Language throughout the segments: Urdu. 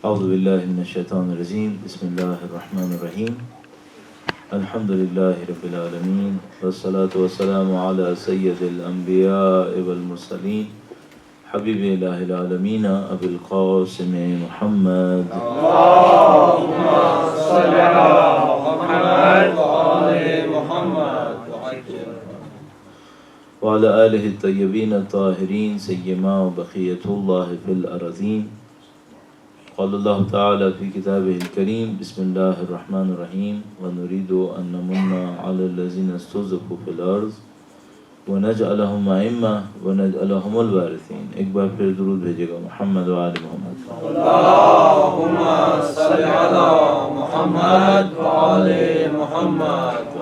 اعوذ باللہ من الشیطان الرجیم بسم اللہ الرحمن الرحیم الحمد للہ رب العالمین والصلاة والسلام علی سید الانبیاء والمرسلین حبیب الہ العالمین ابی القاسم محمد اللہم صل علی محمد وآل محمد وعلی آلہ الطیبین الطاہرین سیما بقیت اللہ فی الارضین. قال اللہ تعالی فی کتابہ الکریم بسم اللہ الرحمن الرحیم ونريد ان نمن علی الذین استضعفوا فی الارض ونجعلهم ائمہ ونجعلهم الوارثین. ایک بار پھر درود بھیجے گا محمد و آل محمد. اللہم صل علی محمد وآل محمد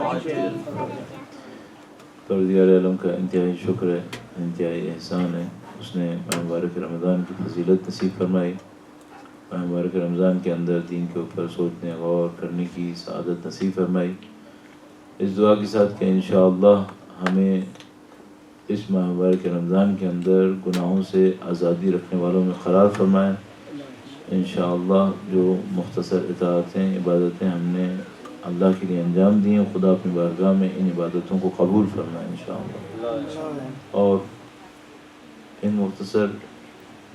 پروردگار عالم کا انتہائی شکر ہے، انتہائی احسان ہے، اس نے مبارک رمضان کی فضیلت نصیب فرمائی. مبارک رمضان کے اندر دین کے اوپر سوچنے غور کرنے کی سعادت نصیب فرمائی. اس دعا کے ساتھ کہ انشاءاللہ ہمیں اس ماہ مبارک رمضان کے اندر گناہوں سے آزادی رکھنے والوں میں قرار فرمائے. انشاءاللہ جو مختصر اطاعتیں عبادتیں ہم نے اللہ کے لیے انجام دی ہیں، خدا اپنی بارگاہ میں ان عبادتوں کو قبول فرمائے انشاءاللہ. اور ان مختصر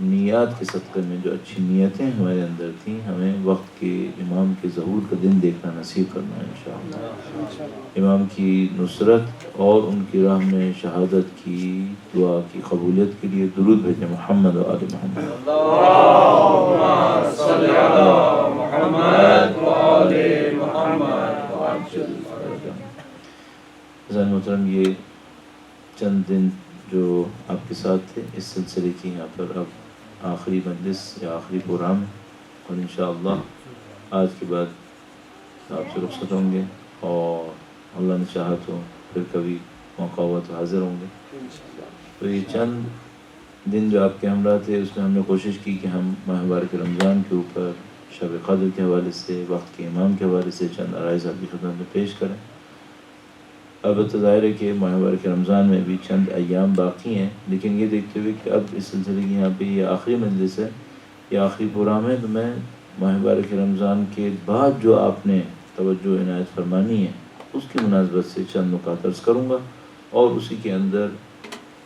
نیات کے صدقے میں جو اچھی نیتیں ہمارے اندر تھیں، ہمیں وقت کے امام کے ظہور کا دن دیکھنا نصیب کرنا ہے انشاءاللہ. امام کی نصرت اور ان کی راہ میں شہادت کی دعا کی قبولیت کے لیے درود بھیجیں محمد و آل محمد. اللہم صل علی محمد وآل محمد. عزیزان محترم، یہ چند دن جو آپ کے ساتھ تھے اس سلسلے کی یہاں پر اب آخری مجلس یا آخری پروگرام ہے، اور انشاءاللہ آج کے بعد آپ سے رخصت ہوں گے اور اللہ نے چاہا تو پھر کبھی موقع ہوا تو حاضر ہوں گے. تو یہ چند دن جو آپ کے ہمراہ تھے اس میں ہم نے کوشش کی کہ ہم ماہ مبارک رمضان کے اوپر شب قدر کے حوالے سے، وقت کے امام کے حوالے سے چند عرائض آپ کی خدمت میں پیش کریں. البتہ ظاہر ہے کہ ماہ مبارک رمضان میں بھی چند ایام باقی ہیں، لیکن یہ دیکھتے ہوئے کہ اب اس سلسلے کی یہاں پہ یہ آخری مجلس ہے، یہ آخری پروگرام ہے، تو میں ماہ مبارک رمضان کے بعد جو آپ نے توجہ عنایت فرمانی ہے اس کی مناسبت سے چند نکات عرض کروں گا، اور اسی کے اندر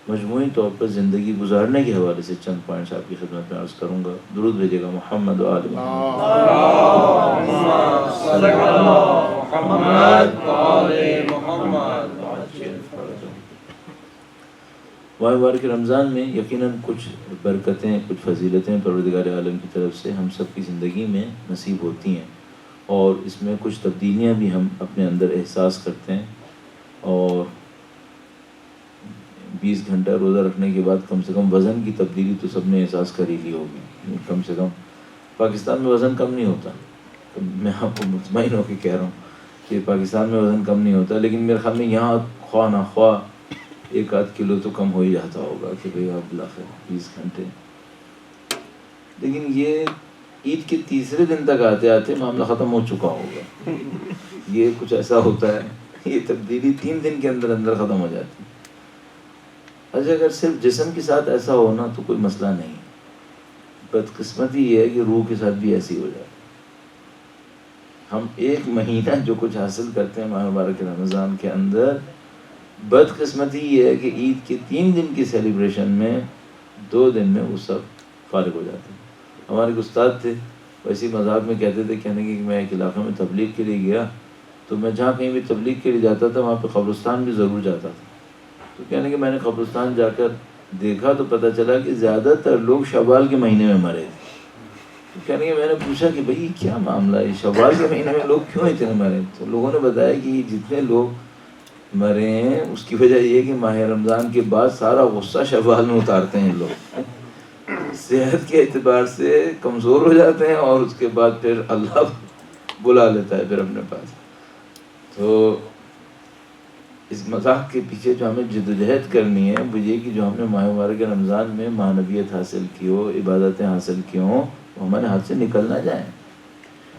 مجموعی طور پر زندگی گزارنے کے حوالے سے چند پوائنٹس آپ کی خدمت میں عرض کروں گا. درود بھیجے گا محمد و آل محمد. اللہم صل علی محمد وآل محمد. ماہ مبارک رمضان میں یقیناً کچھ برکتیں، کچھ فضیلتیں پروردگار عالم کی طرف سے ہم سب کی زندگی میں نصیب ہوتی ہیں، اور اس میں کچھ تبدیلیاں بھی ہم اپنے اندر احساس کرتے ہیں. اور 20 گھنٹہ روزہ رکھنے کے بعد کم سے کم وزن کی تبدیلی تو سب نے احساس کری لی ہوگی. کم سے کم پاکستان میں وزن کم نہیں ہوتا، میں آپ کو مطمئن ہو کے کہہ رہا ہوں کہ پاکستان میں وزن کم نہیں ہوتا، لیکن میرے خیال میں یہاں خواہ نہ خواہ 1-8 کلو تو کم ہو ہی جاتا ہوگا کہ بھئی آپ بلاخر 20 گھنٹے. لیکن یہ عید کے تیسرے دن تک آتے آتے معاملہ ختم ہو چکا ہوگا. یہ کچھ ایسا ہوتا ہے، یہ تبدیلی 3 دن کے اندر اندر ختم ہو جاتی ہے. اچھا، اگر صرف جسم کے ساتھ ایسا ہونا تو کوئی مسئلہ نہیں، بدقسمتی یہ ہے کہ روح کے ساتھ بھی ایسی ہو جاتی. ہم 1 مہینہ جو کچھ حاصل کرتے ہیں ماہ مبارک رمضان کے اندر، بدقسمتی یہ ہے کہ عید کے 3 دن کی سیلیبریشن میں 2 دن میں وہ سب فارغ ہو جاتے ہیں. ہمارے استاد تھے، ویسے مذاق میں کہتے تھے، کہنے کہ میں ایک علاقے میں تبلیغ کے لیے گیا تو میں جہاں کہیں بھی تبلیغ کے لیے جاتا تھا وہاں پہ قبرستان بھی ضرور جاتا تھا. تو کہنے کہ میں نے قبرستان جا کر دیکھا تو پتہ چلا کہ زیادہ تر لوگ شوال کے مہینے میں مرے تھے. تو کہنے کہ میں نے پوچھا کہ بھئی کیا معاملہ ہے، شوال کے مہینے میں لوگ کیوں اتنے مرے؟ تو لوگوں نے بتایا کہ جتنے لوگ مرے ہیں اس کی وجہ یہ ہے کہ ماہ رمضان کے بعد سارا غصہ شوال میں اتارتے ہیں لوگ، صحت کے اعتبار سے کمزور ہو جاتے ہیں، اور اس کے بعد پھر اللہ بلا لیتا ہے پھر اپنے پاس. تو اس مذاق کے پیچھے جو ہمیں جدوجہد کرنی ہے وہ یہ کہ جو ہم نے ماہ مبارک رمضان میں معنویت حاصل کی ہو، عبادتیں حاصل کی ہوں، وہ ہمارے ہاتھ سے نکل نہ جائیں.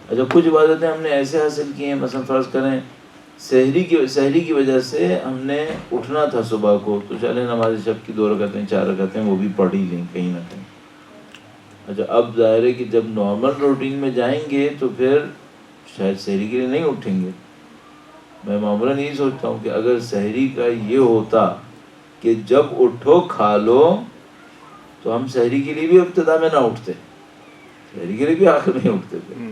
اچھا، کچھ عبادتیں ہم نے ایسے حاصل کی ہیں، مثلا فرض کریں سحری کی وجہ سے ہم نے اٹھنا تھا صبح کو، تو چلے نماز شب کی 2 رکعتیں 4 رکعتیں وہ بھی پڑھ ہی لیں کہیں نہ کہیں. اچھا اب ظاہر ہے کہ جب نارمل روٹین میں جائیں گے تو پھر شاید سحری کے لیے نہیں اٹھیں گے. میں معمولاً یہی سوچتا ہوں کہ اگر سحری کا یہ ہوتا کہ جب اٹھو کھا لو تو ہم سحری کے لیے بھی ابتدا میں نہ اٹھتے, سحری کے لیے بھی آخر میں اٹھتے تھے.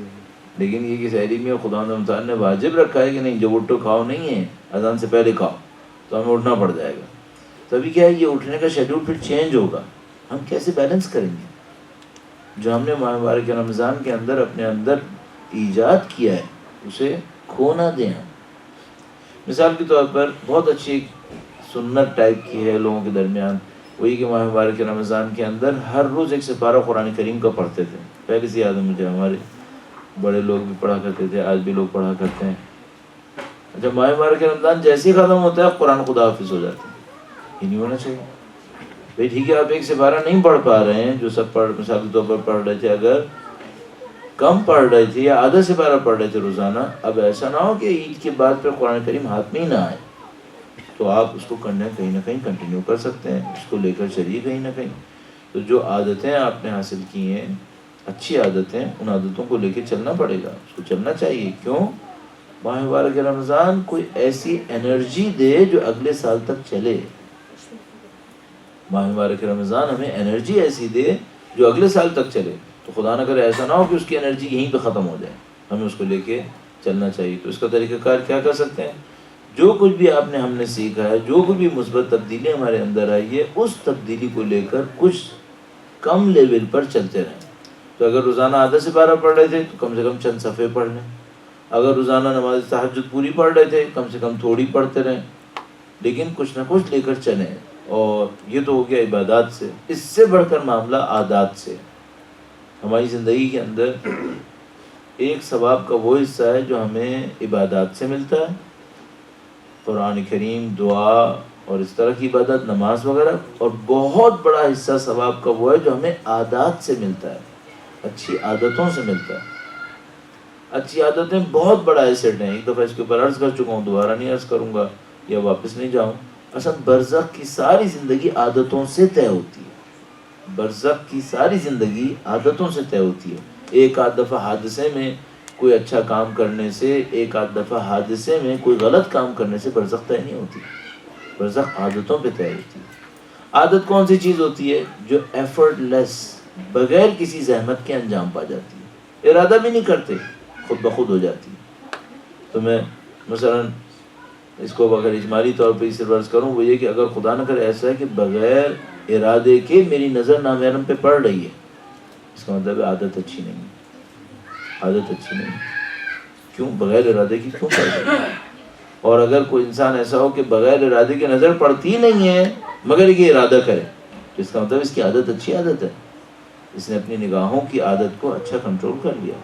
لیکن یہ کہ سحری میں خدا تعالیٰ نے واجب رکھا ہے کہ نہیں جب اٹھو کھاؤ نہیں ہے, اذان سے پہلے کھاؤ, تو ہمیں اٹھنا پڑ جائے گا. تبھی کیا ہے یہ اٹھنے کا شیڈول پھر چینج ہوگا. ہم کیسے بیلنس کریں گے جو ہم نے ماہ مبارک رمضان کے اندر اپنے اندر ایجاد کیا ہے, اسے کھو نہ دیں. مثال کے طور پر بہت اچھی سنت ٹائپ کی ہے لوگوں کے درمیان, وہی کہ ماہ مبارک رمضان کے اندر ہر روز ایک سپارہ قرآن کریم کا پڑھتے تھے. پہلے سے یاد ہے مجھے, ہمارے بڑے لوگ بھی پڑھا کرتے تھے, آج بھی لوگ پڑھا کرتے ہیں. جب ماہ مبارک رمضان جیسے ہی ختم ہوتا ہے قرآن خدا حافظ ہو جاتے ہیں. یہ نہیں ہونا چاہیے بھائی. ٹھیک ہے آپ ایک سپارہ نہیں پڑھ پا رہے ہیں جو سب مثال کے طور پر پڑھ رہے تھے, اگر کم پڑھ رہے تھے یا آدھا سپارہ پڑھ رہے تھے روزانہ, اب ایسا نہ ہو کہ عید کے بعد پھر قرآن کریم ہاتھ میں ہی نہ آئے. تو آپ اس کو کرنا کہیں نہ کہیں کنٹینیو کر سکتے ہیں, اس کو لے کر چلیے کہیں نہ کہیں. تو جو عادتیں آپ نے حاصل کی ہیں اچھی عادتیں, ان عادتوں کو لے کے چلنا پڑے گا, اس کو چلنا چاہیے. کیوں؟ ماہ مبارک رمضان کوئی ایسی انرجی دے جو اگلے سال تک چلے. ماہ مبارک رمضان ہمیں انرجی ایسی دے جو اگلے سال تک چلے. تو خدا نہ کرے ایسا نہ ہو کہ اس کی انرجی یہیں پہ ختم ہو جائے, ہمیں اس کو لے کے چلنا چاہیے. تو اس کا طریقہ کار کیا کر سکتے ہیں؟ جو کچھ بھی آپ نے ہم نے سیکھا ہے, جو کچھ بھی مثبت تبدیلی ہمارے اندر آئی ہے, اس تبدیلی کو لے کر کچھ کم لیول پر چلتے رہیں. تو اگر روزانہ آدھا سپارہ پڑھ رہے تھے تو کم سے کم چند صفحے پڑھ لیں. اگر روزانہ نماز تہجد پوری پڑھ رہے تھے کم سے کم تھوڑی پڑھتے رہیں, لیکن کچھ نہ کچھ لے کر چلیں. اور یہ تو ہو گیا عبادات سے. اس سے بڑھ کر معاملہ عادات سے. ہماری زندگی کے اندر ایک ثواب کا وہ حصہ ہے جو ہمیں عبادات سے ملتا ہے, قرآن کریم, دعا اور اس طرح کی عبادت, نماز وغیرہ. اور بہت بڑا حصہ ثواب کا وہ ہے جو ہمیں عادات سے ملتا ہے, اچھی عادتوں سے ملتا ہے. اچھی عادتیں بہت بڑا ایسٹ ہیں. ایک دفعہ اس کے اوپر عرض کر چکا ہوں, دوبارہ نہیں عرض کروں گا یا واپس نہیں جاؤں. اصل برزخ کی ساری زندگی عادتوں سے طے ہوتی ہے. برزخ کی ساری زندگی عادتوں سے طے ہوتی ہے. ایک آدھ دفعہ حادثے میں کوئی اچھا کام کرنے سے, ایک آدھ دفعہ حادثے میں کوئی غلط کام کرنے سے برزخ طے نہیں ہوتی. برزخ عادتوں پہ طے ہوتی ہے. عادت کون سی چیز ہوتی ہے؟ جو ایفرٹ لیس, بغیر کسی زحمت کے انجام پا جاتی ہے. ارادہ بھی نہیں کرتے, خود بخود ہو جاتی ہے. تو میں مثلا اس کو اگر اجمالی طور پہ اسے عرض کروں, وہ یہ کہ اگر خدا نہ کرے ایسا ہے کہ بغیر ارادے کے میری نظر نامحرم پہ پڑ رہی ہے, اس کا مطلب عادت اچھی نہیں ہے. عادت اچھی نہیں. کیوں؟ بغیر ارادے کی کیوں پڑ رہی ہے؟ اور اگر کوئی انسان ایسا ہو کہ بغیر ارادے کے نظر پڑتی نہیں ہے مگر یہ ارادہ کرے, تو اس کا مطلب اس کی عادت اچھی عادت ہے. اس نے اپنی نگاہوں کی عادت کو اچھا کنٹرول کر لیا.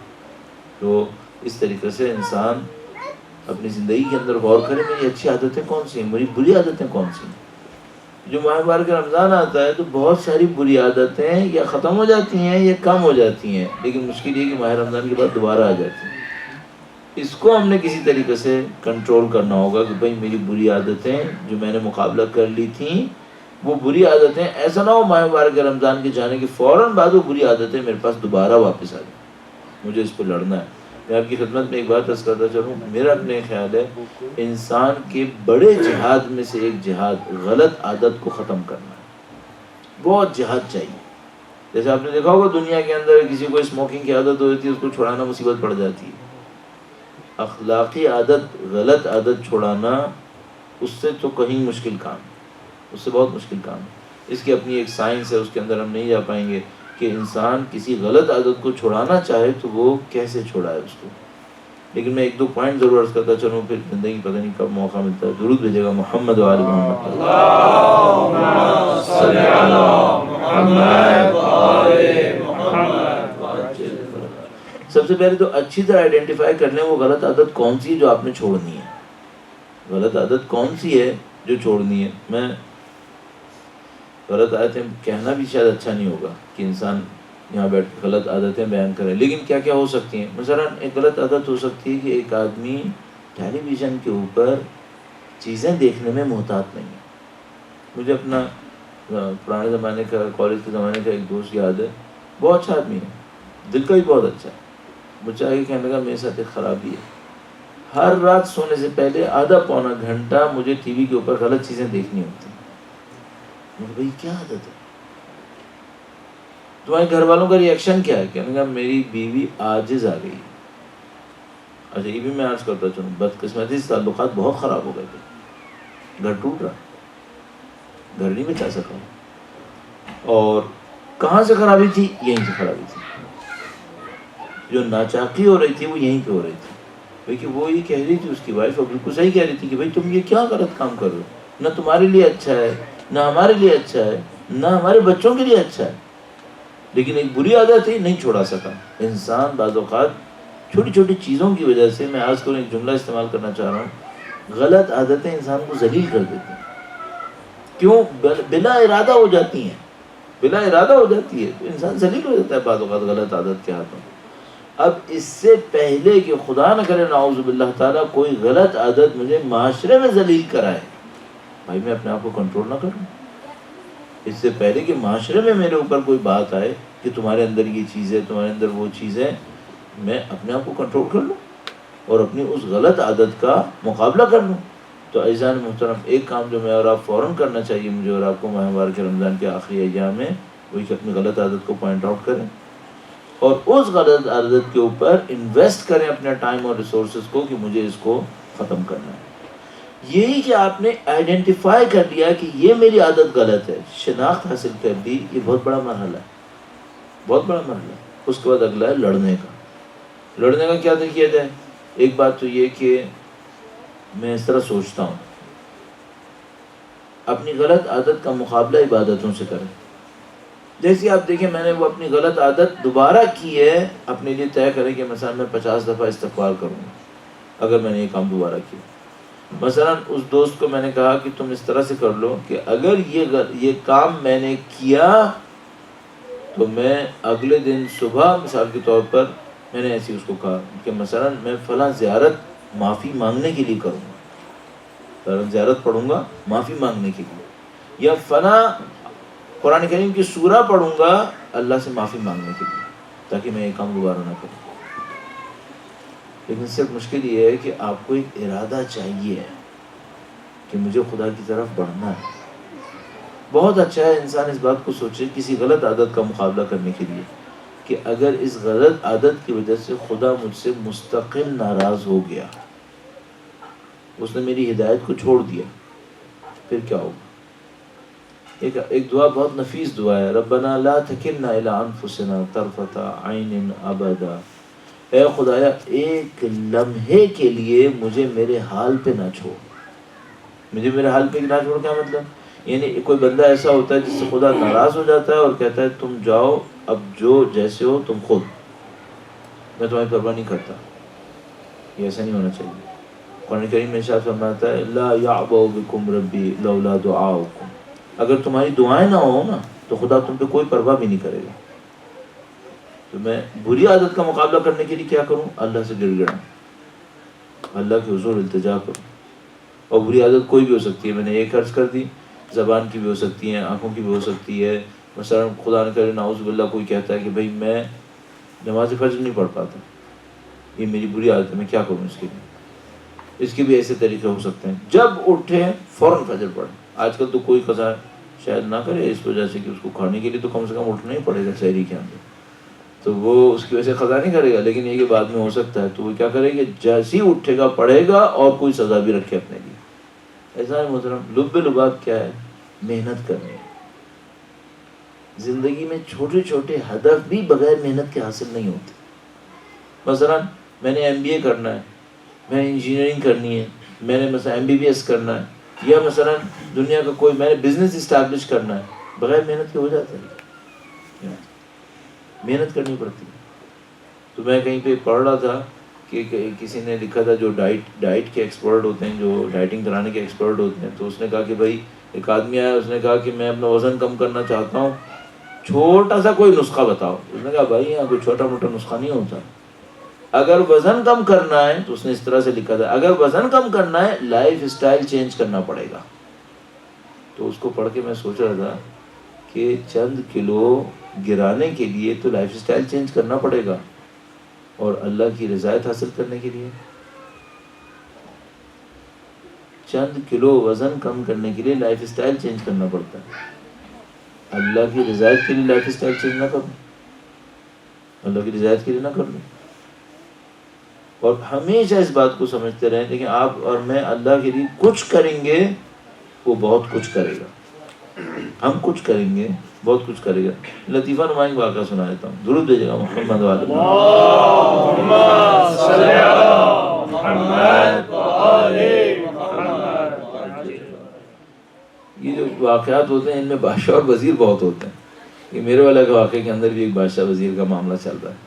تو اس طریقے سے انسان اپنی زندگی کے اندر غور کرے, میری اچھی عادتیں کون سی ہیں, میری بری عادتیں کون سی ہیں. جو ماہ مبارک رمضان آتا ہے تو بہت ساری بری عادتیں یا ختم ہو جاتی ہیں یا کم ہو جاتی ہیں, لیکن مشکل یہ کہ ماہ رمضان کے بعد دوبارہ آ جاتی ہیں. اس کو ہم نے کسی طریقے سے کنٹرول کرنا ہوگا کہ بھئی میری بری عادتیں جو میں نے مقابلہ کر لی تھیں, وہ بری عادتیں ایسا نہ ہو ماہ مبارک رمضان کے جانے کے فوراً بعد وہ بری عادتیں میرے پاس دوبارہ واپس آ جائیں. مجھے اس پہ لڑنا ہے. میں آپ کی خدمت میں ایک بات عرض کرتا چلوں, میرا اپنے خیال ہے انسان کے بڑے جہاد میں سے ایک جہاد غلط عادت کو ختم کرنا ہے. بہت جہاد چاہیے. جیسے آپ نے دیکھا ہوگا دنیا کے اندر کسی کو اسموکنگ کی عادت ہوتی ہے, اس کو چھڑانا مصیبت پڑ جاتی ہے. اخلاقی عادت, غلط عادت چھڑانا اس سے تو کہیں مشکل کام, اس سے بہت مشکل کام ہے. اس کی اپنی ایک سائنس ہے, اس کے اندر ہم نہیں جا پائیں گے کہ انسان کسی غلط عادت کو چھڑانا چاہے تو وہ کیسے چھڑائے اس کو. لیکن میں ایک دو پوائنٹ ضرور عرض کرتا چلوں, پھر زندگی پتہ نہیں کب موقع ملتا ہے. درود بھیجے گا محمد و آل محمد. اللہم صلی علی محمد و آل محمد. سب سے پہلے تو اچھی طرح آئیڈینٹیفائی کر لیں وہ غلط عادت کون سی ہے جو آپ نے چھوڑنی ہے. غلط عادت کون سی ہے جو چھوڑنی ہے. میں غلط عادتیں کہنا بھی شاید اچھا نہیں ہوگا کہ انسان یہاں بیٹھ کے غلط عادتیں بیان کرے, لیکن کیا کیا ہو سکتی ہیں. مثلا ایک غلط عادت ہو سکتی ہے کہ ایک آدمی ٹیلی ویژن کے اوپر چیزیں دیکھنے میں محتاط نہیں ہے. مجھے اپنا پرانے زمانے کا, کالج کے زمانے کا ایک دوست یاد ہے. بہت اچھا آدمی ہے, دل کا بھی بہت اچھا ہے. مجھے آگے کہنے لگا میرے ساتھ ایک خرابی ہے, ہر رات سونے سے پہلے آدھا پونا گھنٹہ مجھے ٹی وی کے اوپر غلط چیزیں دیکھنی ہوتی ہیں. میں بھائی کیا عادت ہے تمہارے گھر والوں کا ریئیکشن کیا ہے؟ کہنے لگا میری بیوی عاجز آ گئی. اچھا یہ بھی میں عرض کرتا چلوں, بدقسمتی سے تعلقات بہت خراب ہو گئے تھے, گھر ٹوٹ رہا, گھر نہیں بچا سکا. اور کہاں سے خرابی تھی؟ یہیں سے خرابی تھی. جو ناچاقی ہو رہی تھی وہ یہیں پہ ہو رہی تھی. کیونکہ وہ یہ کہہ رہی تھی, اس کی وائف اور بالکل صحیح کہہ رہی تھی کہ بھائی تم یہ کیا غلط کام کر رہے ہو, نہ تمہارے لیے اچھا ہے, نہ ہمارے لیے اچھا ہے, نہ ہمارے بچوں کے لیے اچھا ہے. لیکن ایک بری عادت ہی نہیں چھوڑا سکا. انسان بعض اوقات چھوٹی چھوٹی چیزوں کی وجہ سے, میں آج کل ایک جملہ استعمال کرنا چاہ رہا ہوں, غلط عادتیں انسان کو ذلیل کر دیتی ہیں. کیوں؟ بلا ارادہ ہو جاتی ہیں, بلا ارادہ ہو جاتی ہے تو انسان ذلیل ہو جاتا ہے بعض اوقات غلط عادت کے ہاتھوں. اب اس سے پہلے کہ خدا نہ کرے نعوذ باللہ تعالیٰ کوئی غلط عادت مجھے معاشرے میں ذلیل کرائے, بھائی میں اپنے آپ کو کنٹرول نہ کروں. اس سے پہلے کہ معاشرے میں میرے اوپر کوئی بات آئے کہ تمہارے اندر یہ چیز ہے, تمہارے اندر وہ چیز ہے, میں اپنے آپ کو کنٹرول کر لوں اور اپنی اس غلط عادت کا مقابلہ کر لوں. تو عزیزان محترم, ایک کام جو میں اور آپ فوراً کرنا چاہیے مجھے اور آپ کو ماہ مبارک رمضان کے آخری ایام میں, وہی کہ اپنی غلط عادت کو پوائنٹ آؤٹ کریں اور اس غلط عادت کے اوپر انویسٹ کریں اپنے ٹائم اور ریسورسز کو کہ مجھے اس کو ختم کرنا ہے. یہی کہ آپ نے آئیڈینٹیفائی کر لیا کہ یہ میری عادت غلط ہے, شناخت حاصل کر لی, یہ بہت بڑا مرحلہ ہے, بہت بڑا مرحلہ ہے. اس کے بعد اگلا ہے لڑنے کا. لڑنے کا کیا کیا جائے؟ ایک بات تو یہ کہ میں اس طرح سوچتا ہوں, اپنی غلط عادت کا مقابلہ عبادتوں سے کریں. جیسے آپ دیکھیں میں نے وہ اپنی غلط عادت دوبارہ کی ہے, اپنے لیے طے کریں کہ مثلا میں 50 دفعہ استغفار کروں گا اگر میں نے یہ کام دوبارہ کیا. مثلا اس دوست کو میں نے کہا کہ تم اس طرح سے کر لو کہ اگر یہ کام میں نے کیا تو میں اگلے دن صبح مثال کے طور پر میں نے ایسے اس کو کہا کہ مثلا میں فلاں زیارت معافی مانگنے کے لیے کروں گا, فلاں زیارت پڑھوں گا معافی مانگنے کے لیے, یا فلاں قرآن کریم کی سورہ پڑھوں گا اللہ سے معافی مانگنے کے لیے, تاکہ میں یہ کام دوبارہ نہ کروں. لیکن صرف مشکل یہ ہے کہ آپ کو ایک ارادہ چاہیے کہ مجھے خدا کی طرف بڑھنا ہے. بہت اچھا ہے انسان اس بات کو سوچے کسی غلط عادت کا مقابلہ کرنے کے لیے کہ اگر اس غلط عادت کی وجہ سے خدا مجھ سے مستقل ناراض ہو گیا, اس نے میری ہدایت کو چھوڑ دیا, پھر کیا ہوگا؟ ایک دعا بہت نفیس دعا ہے, ربنا لا تکلنا الی انفسنا طرفۃ عین ابدا. اے خدایا ایک لمحے کے لیے مجھے میرے حال پہ نہ چھوڑ. مجھے میرے حال پہ نہ چھوڑ کیا مطلب؟ یعنی کوئی بندہ ایسا ہوتا ہے جس سے خدا ناراض ہو جاتا ہے اور کہتا ہے تم جاؤ اب جو جیسے ہو تم خود, میں تمہاری پرواہ نہیں کرتا. یہ ایسا نہیں ہونا چاہیے. قرآن کریم میں ارشاد فرماتا ہے لا یعبأ بکم ربی لولا دعاؤکم, اگر تمہاری دعائیں نہ ہوں نا تو خدا تم پہ کوئی پرواہ بھی نہیں کرے گا. تو میں بری عادت کا مقابلہ کرنے کے لیے کیا کروں؟ اللہ سے گڑ گڑاؤں, اللہ کے حضور التجا کروں. اور بری عادت کوئی بھی ہو سکتی ہے, میں نے ایک عرض کر دی, زبان کی بھی ہو سکتی ہے, آنکھوں کی بھی ہو سکتی ہے. مثلا خدا نہ کرے نعوذ باللہ کوئی کہتا ہے کہ بھائی میں نماز فجر نہیں پڑھ پاتا, یہ میری بری عادت ہے, میں کیا کروں اس کے لیے؟ اس کے بھی ایسے طریقے ہو سکتے ہیں. جب اٹھے فوراً فجر پڑھیں. آج کل تو کوئی قضا شاید نہ کرے اس وجہ سے کہ اس کو کھانے کے لیے تو کم سے کم اٹھنا ہی پڑے گا سحری کے اندر, تو وہ اس کی وجہ سے قضا نہیں کرے گا. لیکن یہ کہ بعد میں ہو سکتا ہے تو وہ کیا کرے گا, جیسے ہی اٹھے گا پڑھے گا اور کوئی سزا بھی رکھے اپنے لیے. ایسا ہے محترم, لب لباب کیا ہے؟ محنت کرنی ہے. زندگی میں چھوٹے چھوٹے ہدف بھی بغیر محنت کے حاصل نہیں ہوتے. مثلا میں نے MBA کرنا ہے, میں نے انجینئرنگ کرنی ہے, میں نے مثلا MBBS کرنا ہے, یا مثلا دنیا کا کوئی میں نے بزنس اسٹیبلش کرنا ہے, بغیر محنت کے ہو جاتا ہے؟ محنت کرنی پڑتی ہے. تو میں کہیں پہ پڑھ رہا تھا کہ کسی نے لکھا تھا جو ڈائٹ کے ایکسپرٹ ہوتے ہیں, جو ڈائٹنگ کرانے کے ایکسپرٹ ہوتے ہیں, تو اس نے کہا کہ بھائی ایک آدمی آیا, اس نے کہا کہ میں اپنا وزن کم کرنا چاہتا ہوں, چھوٹا سا کوئی نسخہ بتاؤ. اس نے کہا بھائی یہاں کوئی چھوٹا موٹا نسخہ نہیں ہوتا. اگر وزن کم کرنا ہے تو اس نے اس طرح سے لکھا تھا, اگر وزن کم کرنا ہے لائف اسٹائل چینج کرنا پڑے گا. تو اس کو پڑھ کے میں سوچ رہا تھا کہ چند کلو گرانے کے لیے تو لائف سٹائل چینج کرنا پڑے گا، اور اللہ کی رضایت حاصل کرنے کے لیے چند کلو وزن کم کرنے کے لیے لائف سٹائل چینج کرنا پڑتا ہے۔ اللہ کی رضایت کے لیے لائف سٹائل چینج نہ کروں، اللہ کی رضایت کے لیے نہ کر لوں۔ اور ہمیشہ اس بات کو سمجھتے رہیں، لیکن آپ اور میں اللہ کے لیے کچھ کریں گے، وہ بہت کچھ کرے گا۔ ہم کچھ کریں گے، بہت کچھ کرے گا۔ لطیفہ نمائیں واقعہ سنا دیتا ہوں، درود بھیجے گا محمد والے۔ اللہم صلی علی محمد وآل محمد۔ یہ جو واقعات ہوتے ہیں ان میں بادشاہ اور وزیر بہت ہوتے ہیں۔ یہ میرے والا کے واقعے کے اندر بھی ایک بادشاہ وزیر کا معاملہ چل رہا ہے۔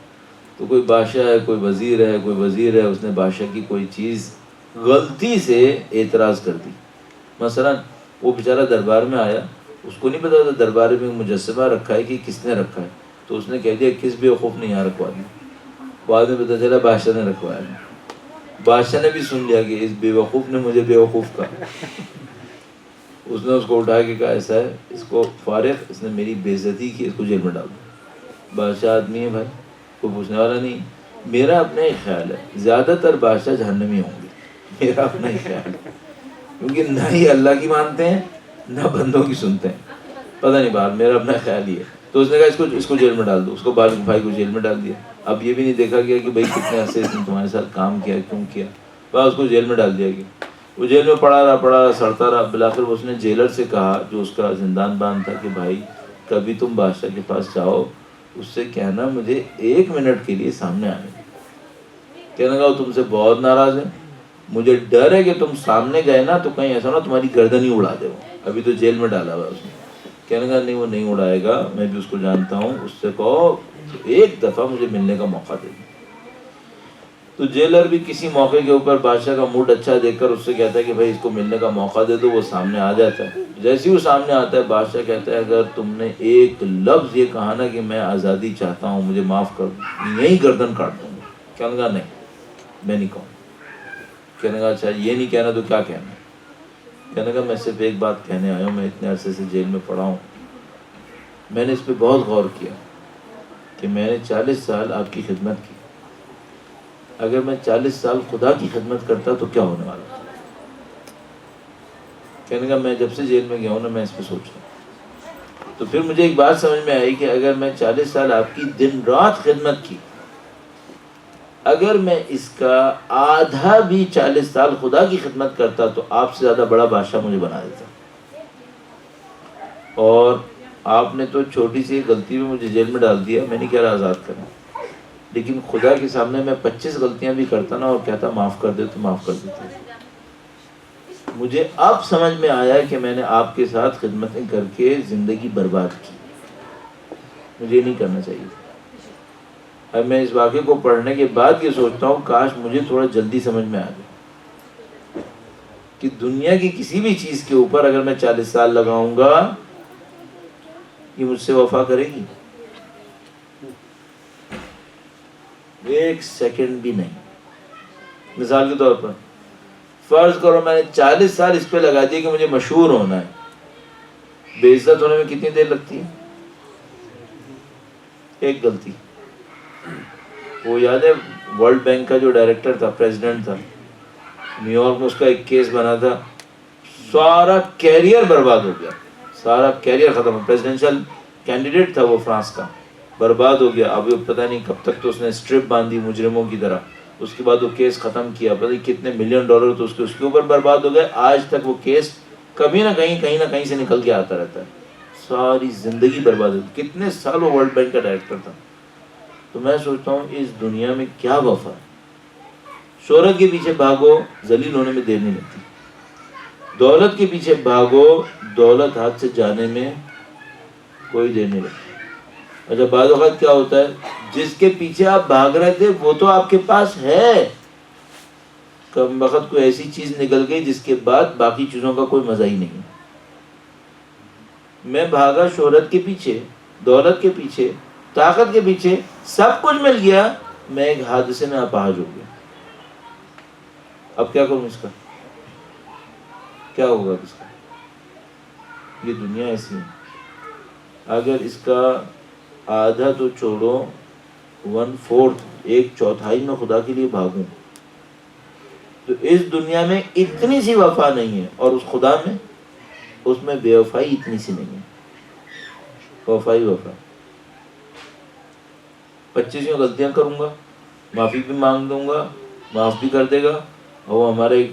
تو کوئی بادشاہ ہے، کوئی وزیر ہے، اس نے بادشاہ کی کوئی چیز غلطی سے اعتراض کر دی۔ مثلا وہ بیچارہ دربار میں آیا، اس کو نہیں پتا تھا دربار میں مجسمہ رکھا ہے کہ کس نے رکھا ہے، تو اس نے کہہ دیا کس بیوقوف نے یہاں رکھوا دیا۔ بعد میں پتا چلا بادشاہ نے رکھوایا۔ بادشاہ نے بھی سن لیا کہ اس بیوقوف نے مجھے بیوقوف کہا۔ اس نے اس کو اٹھا کے کہا ایسا ہے، اس کو فارغ، اس نے میری بے عزتی کی، اس کو جیل میں ڈال دو۔ بادشاہ آدمی ہے بھائی، کوئی پوچھنے والا نہیں۔ میرا اپنا ہی خیال ہے زیادہ تر بادشاہ جہنمی ہوں گے، میرا اپنا ہی خیال ہے، کیونکہ نہ ہی اللہ کی مانتے ہیں نہ بندوں کی سنتے ہیں، پتہ نہیں بات، میرا اپنا خیال ہی ہے۔ تو اس نے کہا اس کو جیل میں ڈال دو، اس کو بالغ بھائی کو جیل میں ڈال دیا۔ اب یہ بھی نہیں دیکھا گیا کہ بھائی کتنے عرصے اس نے تمہارے ساتھ کام کیا، کیوں کیا، بس اس کو جیل میں ڈال دیا گیا۔ وہ جیل میں پڑا رہا سڑتا رہا۔ بالآخر اس نے جیلر سے کہا جو اس کا زندان بان تھا کہ بھائی کبھی تم بادشاہ کے پاس جاؤ، اس سے کہنا مجھے 1 منٹ کے لیے سامنے آنے دو۔ کہنے لگا وہ تم سے بہت ناراض ہے، مجھے ڈر ہے کہ تم سامنے گئے نا تو کہیں ایسا نہ تمہاری گردن ہی اڑا دے، وہ ابھی تو جیل میں ڈالا ہوا اس نے۔ کہنے لگا نہیں وہ نہیں اڑائے گا، میں بھی اس کو جانتا ہوں، اس سے کہو 1 دفعہ مجھے ملنے کا موقع دے دو۔ تو جیلر بھی کسی موقع کے اوپر بادشاہ کا موڈ اچھا دیکھ کر اس سے کہتا ہے کہ بھائی اس کو ملنے کا موقع دے دو۔ وہ سامنے آ جاتا ہے۔ جیسے ہی وہ سامنے آتا ہے بادشاہ کہتا ہے اگر تم نے 1 لفظ یہ کہا نا کہ میں آزادی چاہتا ہوں، مجھے معاف کر دو، یہی گردن کاٹ دوں گا۔ کہنے لگا نہیں میں نہیں کہوں۔ کہنے لگا اچھا یہ نہیں کہنا تو کیا کہنا ہے؟ کہنے لگا میں صرف ایک بات کہنے آیا ہوں، میں اتنے عرصے سے جیل میں پڑا ہوں، میں نے اس پہ بہت غور کیا کہ میں نے 40 سال آپ کی خدمت کی، اگر میں 40 سال خدا کی خدمت کرتا تو کیا ہونے والا تھا؟ کہنے لگا میں جب سے جیل میں گیا ہوں نا میں اس پہ سوچ رہا ہوں، تو پھر مجھے ایک بات سمجھ میں آئی کہ اگر میں 40 سال آپ کی دن رات خدمت کی، اگر میں اس کا آدھا بھی 40 سال خدا کی خدمت کرتا تو آپ سے زیادہ بڑا بادشاہ مجھے بنا دیتا۔ اور آپ نے تو چھوٹی سی غلطی میں مجھے جیل میں ڈال دیا، میں نہیں کہہ رہا آزاد کرنا، لیکن خدا کے سامنے میں 25 غلطیاں بھی کرتا نا اور کہتا معاف کر دے تو معاف کر دیتا۔ مجھے اب سمجھ میں آیا کہ میں نے آپ کے ساتھ خدمتیں کر کے زندگی برباد کی، مجھے نہیں کرنا چاہیے تھا۔ اب میں اس واقعے کو پڑھنے کے بعد یہ سوچتا ہوں کاش مجھے تھوڑا جلدی سمجھ میں آ جائے کہ دنیا کی کسی بھی چیز کے اوپر اگر میں 40 سال لگاؤں گا یہ مجھ سے وفا کرے گی؟ 1 سیکنڈ بھی نہیں۔ مثال کے طور پر فرض کرو میں نے 40 سال اس پہ لگا دیا کہ مجھے مشہور ہونا ہے، بے عزت ہونے میں کتنی دیر لگتی ہے؟ 1 غلطی۔ وہ یاد ہے ورلڈ بینک کا جو ڈائریکٹر تھا، پریزیڈنٹ تھا، نیو یارک میں اس کا ایک کیس بنا تھا، سارا کیریئر برباد ہو گیا، سارا کیریئر ختم۔ پریزیڈنشل کینڈیڈیٹ تھا وہ فرانس کا، برباد ہو گیا۔ اب پتہ نہیں کب تک تو اس نے اسٹرپ باندھی مجرموں کی طرح، اس کے بعد وہ کیس ختم کیا، پتہ نہیں کتنے $ملین تو اس کے اوپر برباد ہو گئے۔ آج تک وہ کیس کبھی نہ کہیں سے نکل کے آتا رہتا ہے، ساری زندگی برباد ہوئی۔ کتنے سال وہ ورلڈ بینک کا ڈائریکٹر تھا۔ تو میں سوچتا ہوں اس دنیا میں کیا وفا ہے؟ شہرت کے پیچھے بھاگو، ذلیل ہونے میں دیر نہیں لگتی۔ دولت کے پیچھے بھاگو، دولت ہاتھ سے جانے میں کوئی دیر نہیں لگتی۔ اچھا بعض اوقات کیا ہوتا ہے جس کے پیچھے آپ بھاگ رہے تھے وہ تو آپ کے پاس ہے، کم وقت کوئی ایسی چیز نکل گئی جس کے بعد باقی چیزوں کا کوئی مزہ ہی نہیں ہے۔ میں بھاگا شہرت کے پیچھے، دولت کے پیچھے، طاقت کے پیچھے، سب کچھ مل گیا، میں ایک حادثے میں اپاہج ہو گیا۔ اب کیا کروں اس کا؟ کیا ہوگا اس کا؟ یہ دنیا ایسی ہے، اگر اس کا آدھا تو چھوڑو 1/4 ایک چوتھائی میں خدا کے لیے بھاگوں تو اس دنیا میں اتنی سی وفا نہیں ہے، اور اس خدا میں اس میں بے وفائی اتنی سی نہیں ہے، وفائی وفا 25 غلطیاں کروں گا، معافی بھی مانگ دوں گا، معاف بھی کر دے گا. اور وہ ہمارا ایک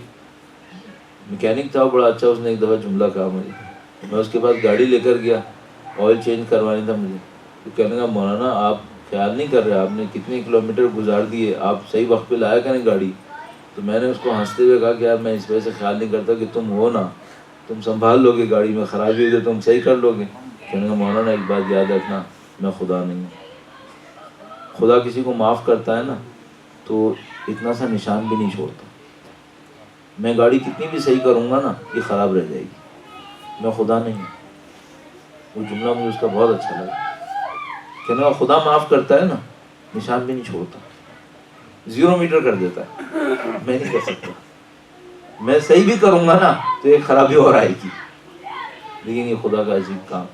میکینک تھا بڑا اچھا، اس نے ایک دفعہ جملہ کہا مجھے، میں اس کے پاس گاڑی لے کر گیا، آئل چینج کروانی تھا مجھے، تو کہنے کا مولانا آپ خیال نہیں کر رہے، آپ نے کتنے کلومیٹر گزار دیے، آپ صحیح وقت پہ لایا کریں گاڑی. تو میں نے اس کو ہنستے ہوئے کہا کہ یار میں اس وجہ سے خیال نہیں کرتا کہ تم ہو نا، تم سنبھال لو گے، گاڑی میں خرابی ہو تو تم صحیح کر لو گے. کہنے کا مولانا ایک بات یاد رکھنا، میں خدا نہیں ہوں. خدا کسی کو معاف کرتا ہے نا تو اتنا سا نشان بھی نہیں چھوڑتا. میں گاڑی کتنی بھی صحیح کروں گا نا یہ خراب رہ جائے گی، میں خدا نہیں ہوں. وہ جملہ مجھے اس کا بہت اچھا لگا. کہنے کا خدا معاف کرتا ہے نا نشان بھی نہیں چھوڑتا، 0 میٹر کر دیتا ہے. میں نہیں کر سکتا، میں صحیح بھی کروں گا نا تو ایک خرابی اور آئے گی. لیکن یہ خدا کا عجیب کام،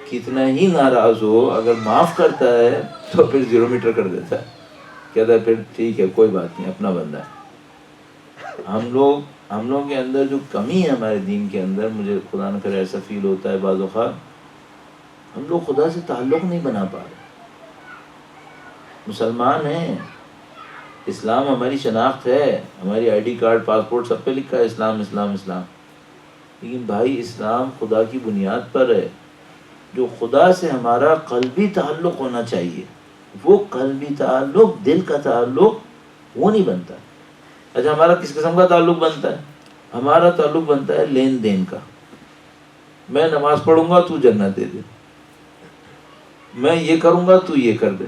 کتنا ہی ناراض ہو اگر معاف کرتا ہے تو پھر 0 میٹر کر دیتا ہے. کہتا ہے پھر ٹھیک ہے کوئی بات نہیں، اپنا بندہ ہے. ہم لوگ کے اندر جو کمی ہے ہمارے دین کے اندر، مجھے خدا نہ کرے ایسا فیل ہوتا ہے بعض اوقات ہم لوگ خدا سے تعلق نہیں بنا پا رہے. مسلمان ہیں، اسلام ہماری شناخت ہے، ہماری آئی ڈی کارڈ پاسپورٹ سب پہ لکھا ہے اسلام اسلام اسلام. لیکن بھائی اسلام خدا کی بنیاد پر ہے. جو خدا سے ہمارا قلبی تعلق ہونا چاہیے، وہ قلبی تعلق، دل کا تعلق وہ نہیں بنتا. اچھا ہمارا کس قسم کا تعلق بنتا ہے؟ ہمارا تعلق بنتا ہے لین دین کا. میں نماز پڑھوں گا تو جنت دے دے، میں یہ کروں گا تو یہ کر دے.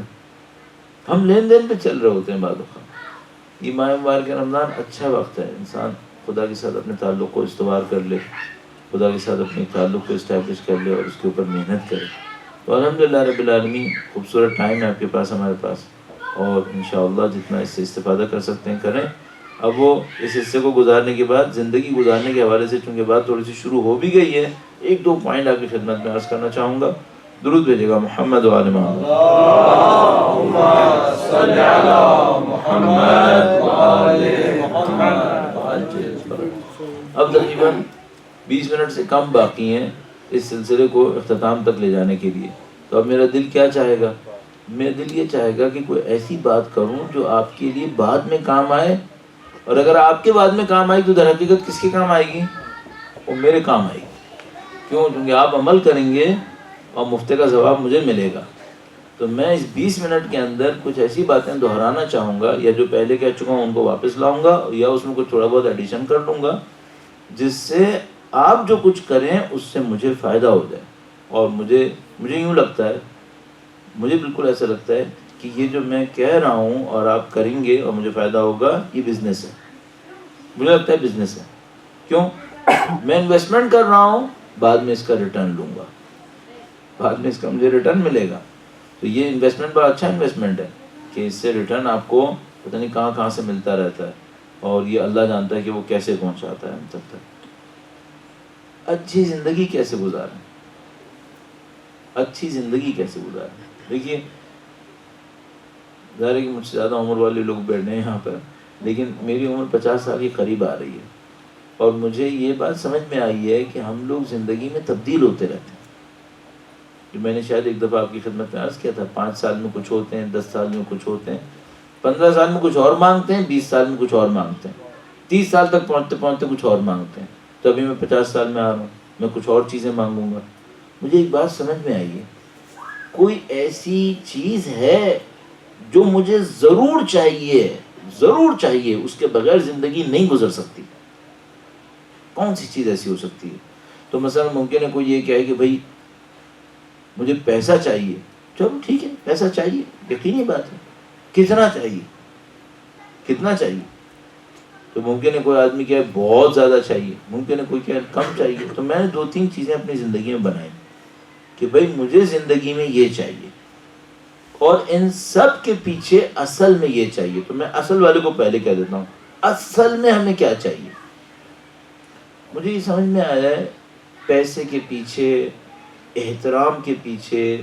ہم لین دین پہ چل رہے ہوتے ہیں بعض اوقات. یہ ماہ مبارک رمضان اچھا وقت ہے، انسان خدا کے ساتھ اپنے تعلق کو استوار کر لے، خدا کے ساتھ اپنے تعلق کو اسٹیبلش کر لے اور اس کے اوپر محنت کرے. تو الحمدللہ رب العالمین خوبصورت ٹائم ہے آپ کے پاس، ہمارے پاس، اور انشاءاللہ جتنا اس سے استفادہ کر سکتے ہیں کریں. اب وہ اس حصے کو گزارنے کے بعد زندگی گزارنے کے حوالے سے چونکہ بات تھوڑی سی شروع ہو بھی گئی ہے، 1-2 پوائنٹ آپ کی خدمت میں عرض کرنا چاہوں گا. درود بھیجے گا محمد و آل محمد. اللہم صل علی محمد و آل محمد. اب تقریباً 20 منٹ سے کم باقی ہیں اس سلسلے کو اختتام تک لے جانے کے لیے. تو اب میرا دل کیا چاہے گا؟ میرا دل یہ چاہے گا کہ کوئی ایسی بات کروں جو آپ کے لیے بعد میں کام آئے، اور اگر آپ کے بعد میں کام آئی تو در حقیقت کس کے کام آئے گی؟ وہ میرے کام آئے گی. کیوں؟ کیونکہ آپ عمل کریں گے اور مفتے کا ثواب مجھے ملے گا. تو میں اس 20 منٹ کے اندر کچھ ایسی باتیں دہرانا چاہوں گا، یا جو پہلے کہہ چکا ہوں ان کو واپس لاؤں گا، یا اس میں کچھ تھوڑا بہت ایڈیشن کر لوں گا، جس سے آپ جو کچھ کریں اس سے مجھے فائدہ ہو جائے. اور مجھے یوں لگتا ہے، مجھے بالکل ایسا لگتا ہے کہ یہ جو میں کہہ رہا ہوں اور آپ کریں گے اور مجھے فائدہ ہوگا، یہ بزنس ہے. مجھے لگتا ہے بزنس ہے. کیوں؟ میں انویسٹمنٹ کر رہا ہوں، بعد میں اس کا ریٹرن لوں گا، بعد میں اس کا مجھے ریٹرن ملے گا. تو یہ انویسٹمنٹ بڑا اچھا انویسٹمنٹ ہے کہ اس سے ریٹرن آپ کو پتہ نہیں کہاں سے ملتا رہتا ہے، اور یہ اللہ جانتا ہے کہ وہ کیسے پہنچاتا ہے ہم تک. اچھی زندگی کیسے گزاریں، اچھی زندگی کیسے گزاریں. دیکھیے ظاہر ہے کہ مجھ سے زیادہ عمر والے لوگ بیٹھے ہیں یہاں پر، لیکن میری عمر 50 سال کے قریب آ رہی ہے، اور مجھے یہ بات سمجھ میں آئی ہے کہ ہم لوگ زندگی میں تبدیل ہوتے رہتے ہیں. جو میں نے شاید ایک دفعہ آپ کی خدمت میں عرض کیا تھا، 5 سال میں کچھ ہوتے ہیں، 10 سال میں کچھ ہوتے ہیں، 15 سال میں کچھ اور مانگتے ہیں، 20 سال میں کچھ اور مانگتے ہیں، 30 سال تک پہنچتے پہنچتے کچھ اور مانگتے ہیں. تو ابھی میں 50 سال میں آ رہا ہوں، میں کچھ اور چیزیں مانگوں گا. مجھے ایک بات سمجھ میں آئی ہے، کوئی ایسی چیز ہے جو مجھے ضرور چاہیے، اس کے بغیر زندگی نہیں گزر سکتی. کون سی چیز ایسی ہو سکتی ہے؟ تو مثلا ممکن ہے کوئی یہ کہے کہ بھائی مجھے پیسہ چاہیے. چلو ٹھیک ہے، پیسہ چاہیے، یقینی بات ہے. کتنا چاہیے؟ تو ممکن ہے کوئی آدمی کہے بہت زیادہ چاہیے، ممکن ہے کوئی کہے کم چاہیے. تو میں نے 2-3 چیزیں اپنی زندگی میں بنائی کہ بھائی مجھے زندگی میں یہ چاہیے، اور ان سب کے پیچھے اصل میں یہ چاہیے. تو میں اصل والے کو پہلے کہہ دیتا ہوں، اصل میں ہمیں کیا چاہیے. مجھے یہ سمجھ میں آیا ہے، پیسے کے پیچھے، احترام کے پیچھے،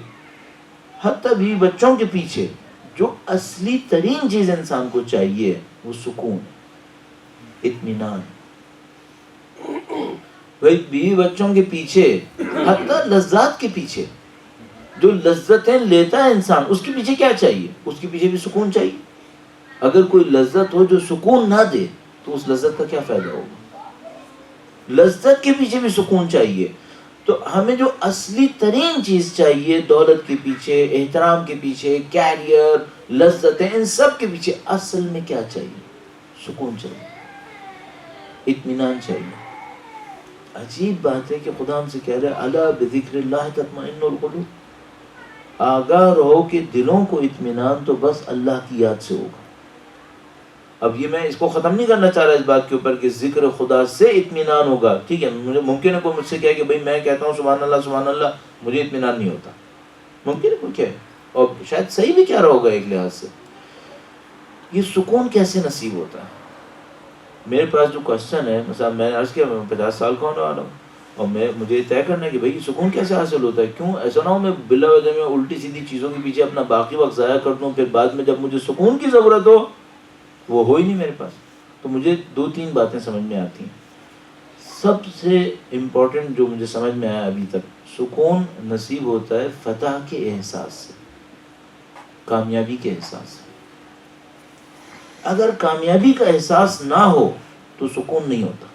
حتیٰ بیوی بچوں کے پیچھے جو اصلی ترین چیز انسان کو چاہیے وہ سکون، اطمینان. بھائی بیوی بچوں کے پیچھے، حتیٰ لذات کے پیچھے، جو لذتیں لیتا ہے انسان اس کے پیچھے کیا چاہیے؟ اس کے پیچھے بھی سکون چاہیے. اگر کوئی لذت ہو جو سکون نہ دے تو اس لذت کا کیا فائدہ ہوگا؟ لذت کے پیچھے بھی سکون چاہیے. تو ہمیں جو اصلی ترین چیز چاہیے، دولت کے پیچھے، احترام کے پیچھے، کیریئر، لذتیں، ان سب کے پیچھے اصل میں کیا چاہیے؟ سکون چاہیے، اطمینان چاہیے. عجیب بات ہے کہ خدا ہم سے کہہ رہے الا بذکر اللہ تطمئن القلوب. آگاہ رہو کہ دلوں کو اطمینان تو بس اللہ کی یاد سے ہوگا. اب یہ میں اس کو ختم نہیں کرنا چاہ رہا اس بات کے اوپر کہ ذکر خدا سے اطمینان ہوگا. ٹھیک ہے، مجھے ممکن ہے کوئی مجھ سے کہے کہ بھائی میں کہتا ہوں سبحان اللہ سبحان اللہ، مجھے اطمینان نہیں ہوتا. ممکن ہے کوئی کہے، اور شاید صحیح بھی کہہ رہا ہوگا ایک لحاظ سے. یہ سکون کیسے نصیب ہوتا ہے؟ میرے پاس جو کوشچن ہے، مثلا میں نے عرض کیا میں 50 سال کا ہونے والا ہوں، اور مجھے طے کرنا ہے کہ بھائی سکون کیسے حاصل ہوتا ہے. کیوں ایسا نہ ہو میں بلا وجہ میں الٹی سیدھی چیزوں کے پیچھے اپنا باقی وقت ضائع کر دوں، پھر بعد میں جب مجھے سکون کی ضرورت ہو وہ ہی نہیں میرے پاس. تو مجھے 2-3 باتیں سمجھ میں آتی ہیں. سب سے امپورٹنٹ جو مجھے سمجھ میں آیا ابھی تک، سکون نصیب ہوتا ہے فتح کے احساس سے، کامیابی کے احساس سے. اگر کامیابی کا احساس نہ ہو تو سکون نہیں ہوتا.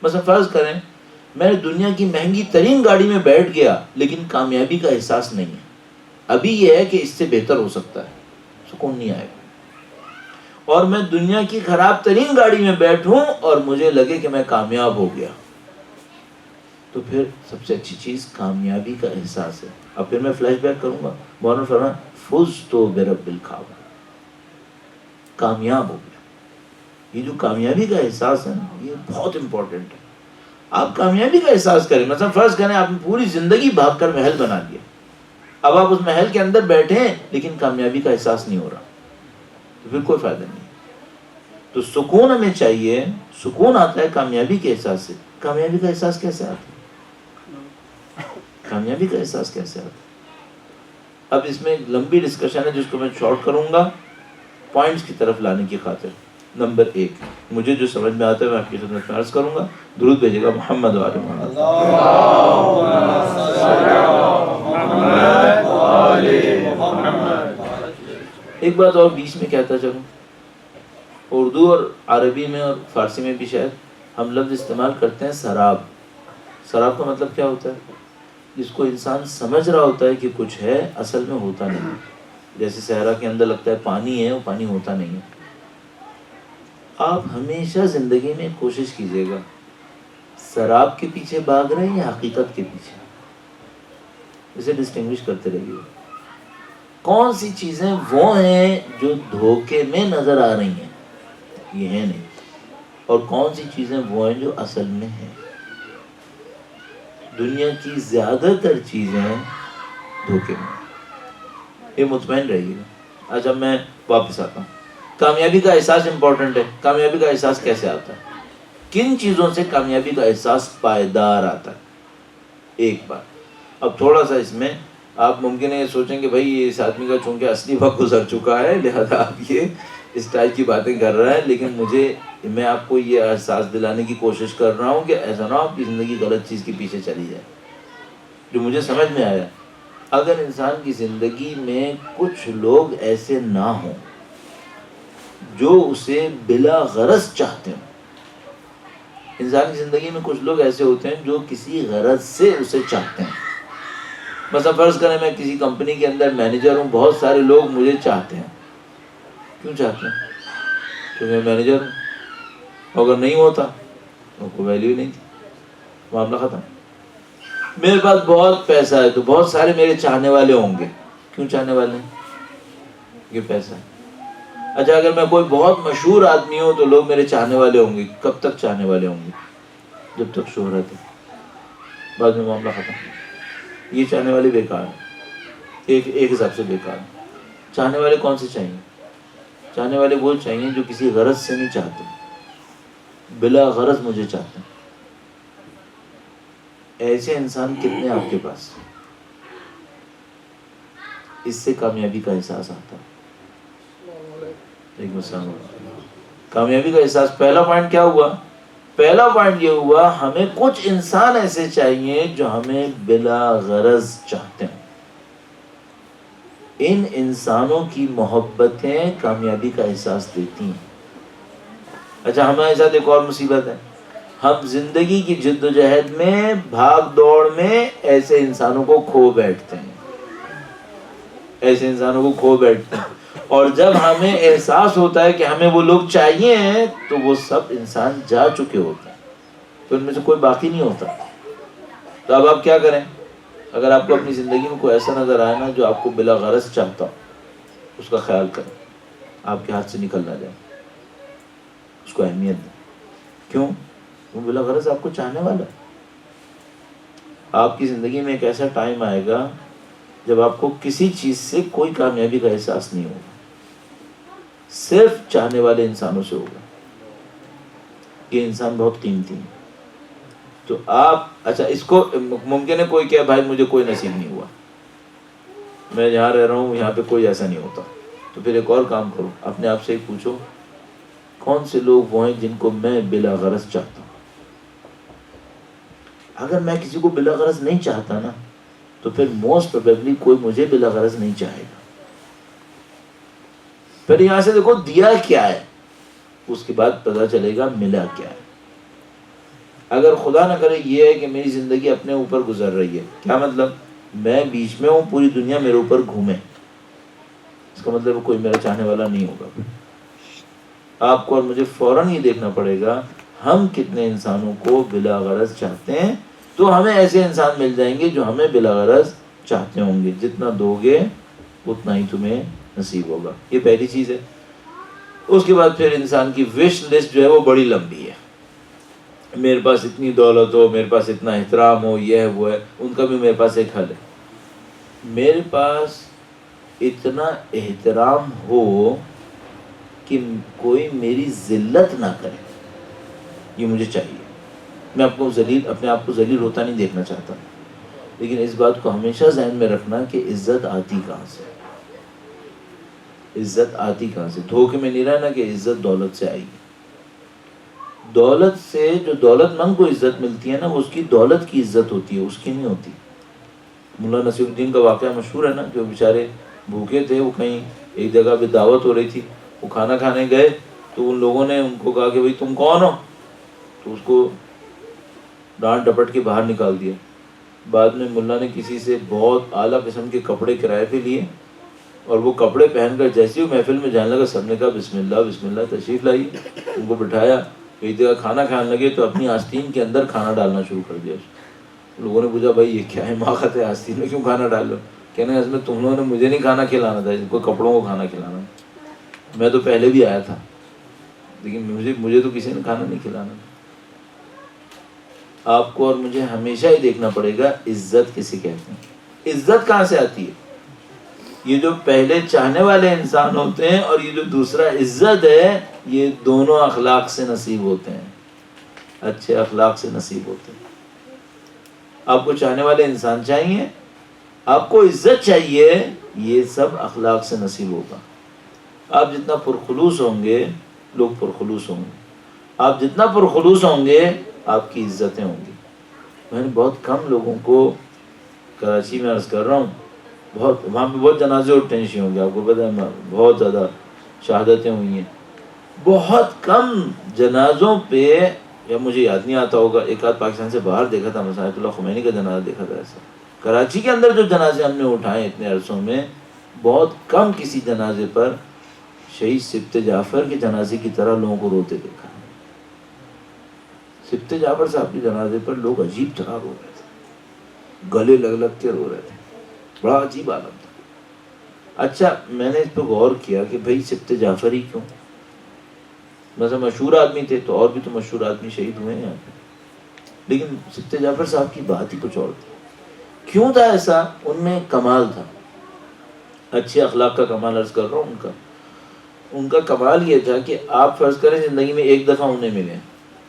مثلا فرض کریں میں دنیا کی مہنگی ترین گاڑی میں بیٹھ گیا لیکن کامیابی کا احساس نہیں ہے. ابھی یہ ہے کہ اس سے بہتر ہو سکتا ہے، سکون نہیں آئے گا. اور میں دنیا کی خراب ترین گاڑی میں بیٹھوں اور مجھے لگے کہ میں کامیاب ہو گیا، تو پھر سب سے اچھی چیز کامیابی کا احساس ہے. اب پھر میں فلیش بیک کروں گا، مولانا فرمایا فزت برب الکعبہ، کامیاب ہو گیا. یہ جو کامیابی کا احساس ہے نا، یہ بہت امپورٹنٹ ہے. آپ کامیابی کا احساس کریں. مثلا فرض کریں آپ نے پوری زندگی بھاگ کر محل بنا لیا، اب آپ اس محل کے اندر بیٹھے ہیں لیکن کامیابی کا احساس نہیں ہو رہا، تو پھر کوئی فائدہ نہیں. تو سکون ہمیں چاہیے. سکون آتا ہے کامیابی کے احساس سے. کامیابی کا احساس کیسے آتا ہے؟ کامیابی کا احساس کیسے آتا ہے؟ اب اس میں ایک لمبی ڈسکشن ہے جس کو میں شارٹ کروں گا پوائنٹس کی طرف لانے کی خاطر. نمبر 1، مجھے جو سمجھ میں آتا ہے میں آپ کی خدمت میں عرض کروں گا. درود بھیجے گا محمد و آل محمد. ایک بات اور بیچ میں کہتا چلوں، اردو اور عربی میں اور فارسی میں بھی شاید ہم لفظ استعمال کرتے ہیں سراب. سراب کا مطلب کیا ہوتا ہے؟ جس کو انسان سمجھ رہا ہوتا ہے کہ کچھ ہے، اصل میں ہوتا نہیں. جیسے صحرا کے اندر لگتا ہے پانی ہے، وہ پانی ہوتا نہیں ہے. آپ ہمیشہ زندگی میں کوشش کیجیے گا سراب کے پیچھے بھاگ رہے ہیں یا حقیقت کے پیچھے، اسے ڈسٹنگوش کرتے رہیے. کون سی چیزیں وہ ہیں جو دھوکے میں نظر آ رہی ہیں، یہ ہے نہیں، اور کون سی چیزیں وہ ہیں جو اصل میں ہیں. دنیا کی زیادہ تر چیزیں دھوکے میں، یہ مطمئن رہیے گا. اچھا میں واپس آتا ہوں. کامیابی کا احساس امپورٹنٹ ہے. کامیابی کا احساس کیسے آتا ہے؟ کن چیزوں سے کامیابی کا احساس پائیدار آتا ہے؟ ایک بات. اب تھوڑا سا اس میں آپ ممکن ہے یہ سوچیں کہ بھائی اس آدمی کا چونکہ اصلی وقت گزر چکا ہے لہذا آپ یہ اس ٹائپ کی باتیں کر رہا ہے، لیکن میں آپ کو یہ احساس دلانے کی کوشش کر رہا ہوں کہ ایسا نہ آپ کی زندگی غلط چیز کے پیچھے چلی جائے. جو مجھے سمجھ میں آیا، اگر انسان کی زندگی میں کچھ لوگ ایسے نہ ہوں جو اسے بلا غرض چاہتے ہیں. انسان کی زندگی میں کچھ لوگ ایسے ہوتے ہیں جو کسی غرض سے اسے چاہتے ہیں. مثلا فرض کریں میں کسی کمپنی کے اندر مینیجر ہوں، بہت سارے لوگ مجھے چاہتے ہیں. کیوں چاہتے ہیں؟ کیونکہ میں مینیجر ہوں. اگر نہیں ہوتا تو کوئی ویلیو نہیں تھی، معاملہ ختم. میرے پاس بہت پیسہ ہے تو بہت سارے میرے چاہنے والے ہوں گے. کیوں چاہنے والے ہیں؟ یہ پیسہ ہے. اچھا اگر میں کوئی بہت مشہور آدمی ہوں تو لوگ میرے چاہنے والے ہوں گے. کب تک چاہنے والے ہوں گے؟ جب تک شہرت ہے، بعد میں معاملہ ختم. یہ چاہنے والے بیکار ہیں، ایک حساب سے بیکار ہیں. چاہنے والے کون سے چاہیے؟ چاہنے والے وہ چاہیے جو کسی غرض سے نہیں چاہتے، بلا غرض مجھے چاہتے ہیں. ایسے انسان کتنے آپ کے پاس؟ اس سے کامیابی کا احساس آتا ہے. السلام علیکم. کامیابی کا احساس. پہلا پوائنٹ کیا ہوا؟ پہلا پوائنٹ یہ ہوا ہمیں کچھ انسان ایسے چاہیے جو ہمیں بلا غرض چاہتے ہیں. ان انسانوں کی محبتیں کامیابی کا احساس دیتی ہیں. اچھا ہمارے ساتھ ایک اور مصیبت ہے، ہم زندگی کی جد و جہد میں بھاگ دوڑ میں ایسے انسانوں کو کھو بیٹھتے ہیں، ایسے انسانوں کو کھو بیٹھتے ہیں. اور جب ہمیں احساس ہوتا ہے کہ ہمیں وہ لوگ چاہیے ہیں تو وہ سب انسان جا چکے ہوتے ہیں، تو ان میں سے کوئی باقی نہیں ہوتا. تو اب آپ کیا کریں؟ اگر آپ کو اپنی زندگی میں کوئی ایسا نظر آئے نا جو آپ کو بلا غرض چاہتا ہو، اس کا خیال کریں، آپ کے ہاتھ سے نکل نہ جائے، اس کو اہمیت دیں. کیوں؟ وہ بلا غرض آپ کو چاہنے والا ہے. آپ کی زندگی میں ایک ایسا ٹائم آئے گا جب آپ کو کسی چیز سے کوئی کامیابی کا احساس نہیں ہوگا، صرف چاہنے والے انسانوں سے ہوگا. یہ انسان بہت قیمتی ہے. تو آپ اچھا اس کو ممکن ہے کوئی کہے بھائی مجھے کوئی نصیب نہیں ہوا، میں جہاں رہ رہا ہوں یہاں پہ کوئی ایسا نہیں ہوتا. تو پھر ایک اور کام کرو، اپنے آپ سے پوچھو کون سے لوگ وہ ہیں جن کو میں بلا غرض چاہتا ہوں. اگر میں کسی کو بلا غرض نہیں چاہتا نا تو پھر موسٹ پروبیبلی کوئی مجھے بلا غرض نہیں چاہے گا. پھر یہاں سے دیکھو دیا کیا ہے، اس کے بعد پتہ چلے گا ملا کیا ہے. اگر خدا نہ کرے یہ ہے کہ میری زندگی اپنے اوپر گزر رہی ہے، کیا مطلب؟ میں بیچ میں ہوں، پوری دنیا میرے اوپر گھومے، اس کا مطلب کوئی میرا چاہنے والا نہیں ہوگا. آپ کو اور مجھے فوراً یہ دیکھنا پڑے گا ہم کتنے انسانوں کو بلا غرض چاہتے ہیں. تو ہمیں ایسے انسان مل جائیں گے جو ہمیں بلا غرض چاہتے ہوں گے. جتنا دو گے اتنا ہی تمہیں نصیب ہوگا. یہ پہلی چیز ہے. اس کے بعد پھر انسان کی وش لسٹ جو ہے وہ بڑی لمبی ہے. میرے پاس اتنی دولت ہو، میرے پاس اتنا احترام ہو، یہ ہے وہ ہے. ان کا بھی میرے پاس ایک حل ہے. میرے پاس اتنا احترام ہو کہ کوئی میری ذلت نہ کرے، یہ مجھے چاہیے. میں اپنے آپ کو ذلیل ہوتا نہیں دیکھنا چاہتا، لیکن اس بات کو ہمیشہ ذہن میں رکھنا کہ عزت آتی کہاں سے. عزت آتی کہاں سے؟ دھوکے میں نہیں رہنا کہ عزت دولت سے آئے گی. دولت سے، جو دولت مند کو عزت ملتی ہے نا، وہ اس کی دولت کی عزت ہوتی ہے، اس کی نہیں ہوتی. ملا نصیر الدین کا واقعہ مشہور ہے نا، جو بیچارے بھوکے تھے، وہ کہیں ایک جگہ پہ دعوت ہو رہی تھی، وہ کھانا کھانے گئے تو ان لوگوں نے ان کو کہا کہ بھئی تم کون ہو؟ تو اس کو ڈانٹ ڈپٹ کے باہر نکال دیا. بعد میں ملا نے کسی سے بہت اعلیٰ قسم کے کپڑے کرائے پہ لیے، اور وہ کپڑے پہن کر جیسے ہی محفل میں جانے لگا سب نے کہا بسم اللہ بسم اللہ، تشریف لائیے. ان کو بٹھایا، ایک جگہ کھانا کھانے لگے تو اپنی آستین کے اندر کھانا ڈالنا شروع کر دیا. لوگوں نے پوچھا بھائی یہ کیا ہے حماقت ہے، آستین میں کیوں کھانا ڈال رہے ہو؟ کہنے اس میں تم لوگوں نے مجھے نہیں کھانا کھلانا تھا، ان کو کپڑوں کو کھانا کھلانا. میں تو پہلے بھی آیا تھا لیکن مجھے تو کسی نے کھانا نہیں کھلانا. آپ کو اور مجھے ہمیشہ ہی دیکھنا پڑے گا عزت کسے کہتے ہیں. عزت کہاں سے آتی ہے؟ یہ جو پہلے چاہنے والے انسان ہوتے ہیں اور یہ جو دوسرا عزت ہے، یہ دونوں اخلاق سے نصیب ہوتے ہیں، اچھے اخلاق سے نصیب ہوتے ہیں. آپ کو چاہنے والے انسان چاہیے، آپ کو عزت چاہیے، یہ سب اخلاق سے نصیب ہوگا. آپ جتنا پرخلوص ہوں گے لوگ پرخلوص ہوں گے، آپ جتنا پرخلوص ہوں گے آپ کی عزتیں ہوں گی. میں نے بہت کم لوگوں کو کراچی میں عرض کر رہا ہوں، وہاں پہ بہت جنازے اٹھتے ہیں شیعوں کے، آپ کو پتہ ہے بہت زیادہ شہادتیں ہوئی ہیں. بہت کم جنازوں پہ، یا مجھے یاد نہیں آتا ہوگا، ایک آدھ پاکستان سے باہر دیکھا تھا، آیت اللہ خمینی کا جنازہ دیکھا تھا. ایسا کراچی کے اندر جو جنازے ہم نے اٹھائے اتنے عرصوں میں، بہت کم کسی جنازے پر شہید سبط جعفر کے جنازے کی طرح لوگوں کو روتے دیکھا. سبط جعفر صاحب کے جنازے پر لوگ عجیب طرح رو رہے تھے، گلے لگ لگ کے رو رہے تھے، بڑا عجیب عالم تھا. اچھا میں نے اس پہ غور کیا کہ بھائی سبط جعفر ہی کیوں؟ مثلا مشہور آدمی تھے تو اور بھی تو مشہور آدمی شہید ہوئے ہیں یہاں پہ، لیکن سبط جعفر صاحب کی بات ہی کچھ اور تھی. کیوں تھا ایسا؟ ان میں کمال تھا، اچھے اخلاق کا کمال عرض کر رہا ہوں. ان کا کمال یہ تھا کہ آپ فرض کریں زندگی میں ایک دفعہ انہیں ملیں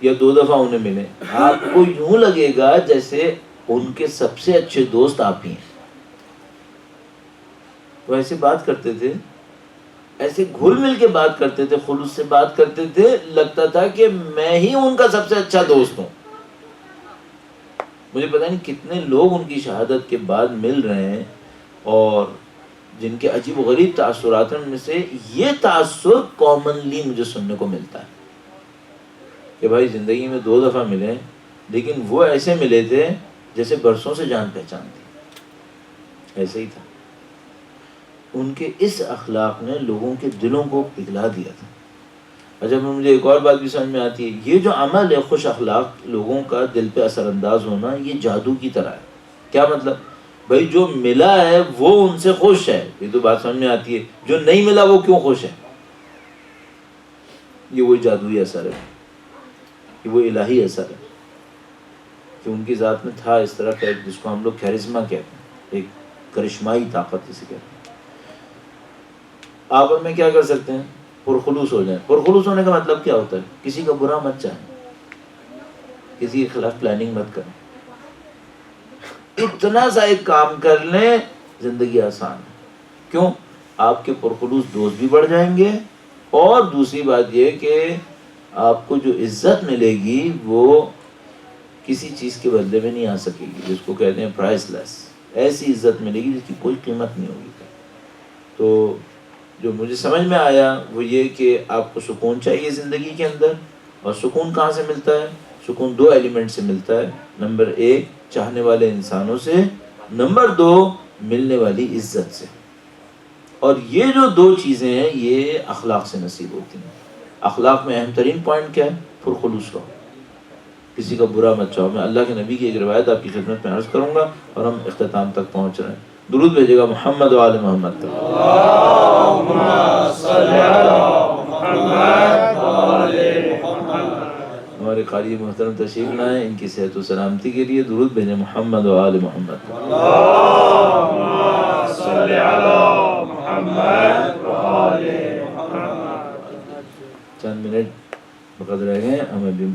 یا دو دفعہ انہیں ملیں، آپ کو یوں لگے گا جیسے ان کے سب سے اچھے دوست آپ ہی ہیں. وہ ایسے بات کرتے تھے، ایسے گھل مل کے بات کرتے تھے، خلوص سے بات کرتے تھے، لگتا تھا کہ میں ہی ان کا سب سے اچھا دوست ہوں. مجھے پتہ نہیں کتنے لوگ ان کی شہادت کے بعد مل رہے ہیں اور جن کے عجیب و غریب تاثرات ہیں. ان میں سے یہ تاثر کامنلی مجھے سننے کو ملتا ہے کہ بھائی زندگی میں 2 دفعہ ملے، لیکن وہ ایسے ملے تھے جیسے برسوں سے جان پہچان تھی. ایسے ہی تھا. ان کے اس اخلاق نے لوگوں کے دلوں کو پگھلا دیا تھا. اچھا مجھے ایک اور بات بھی سمجھ میں آتی ہے، یہ جو عمل ہے خوش اخلاق لوگوں کا دل پہ اثر انداز ہونا، یہ جادو کی طرح ہے. کیا مطلب؟ بھائی جو ملا ہے وہ ان سے خوش ہے، یہ تو بات سمجھ میں آتی ہے. جو نہیں ملا وہ کیوں خوش ہے؟ یہ وہی جادوئی اثر ہے، یہ وہ الہی اثر ہے کہ ان کی ذات میں تھا اس طرح کا، جس کو ہم لوگ کیرزما کہتے ہیں، ایک کرشمائی طاقت جسے کہتے ہیں. آپ اور میں کیا کر سکتے ہیں؟ پرخلوص ہو جائیں. پرخلوص ہونے کا مطلب کیا ہوتا ہے؟ کسی کا برا مت چاہیں، کسی کے خلاف پلاننگ مت کریں. اتنا سا ایک کام کر لیں، زندگی آسان ہے. کیوں؟ آپ کے پرخلوص دوست بھی بڑھ جائیں گے، اور دوسری بات یہ کہ آپ کو جو عزت ملے گی وہ کسی چیز کے بدلے میں نہیں آ سکے گی، جس کو کہتے ہیں پرائس لیس. ایسی عزت ملے گی جس کی کوئی قیمت نہیں ہوگی. تو جو مجھے سمجھ میں آیا وہ یہ کہ آپ کو سکون چاہیے زندگی کے اندر. اور سکون کہاں سے ملتا ہے؟ سکون 2 ایلیمنٹ سے ملتا ہے. نمبر 1 چاہنے والے انسانوں سے، نمبر 2 ملنے والی عزت سے. اور یہ جو 2 چیزیں ہیں یہ اخلاق سے نصیب ہوتی ہیں. اخلاق میں اہم ترین پوائنٹ کیا ہے؟ پرخلوص رہو، کسی کا برا مت چاہو. میں اللہ کے نبی کی ایک روایت آپ کی خدمت میں عرض کروں گا اور ہم اختتام تک پہنچ رہے ہیں. درود بھیجے گا محمد و آل محمد. اللہم صلی علی محمد و آل محمد. ہمارے قاری محترم تشریف لائیں، ان کی صحت و سلامتی کے لیے درود بھیجیں محمد و آل محمد. اللہم صلی علی محمد و آل محمد. چند منٹ فقط رہ گئے، ہمیں بھی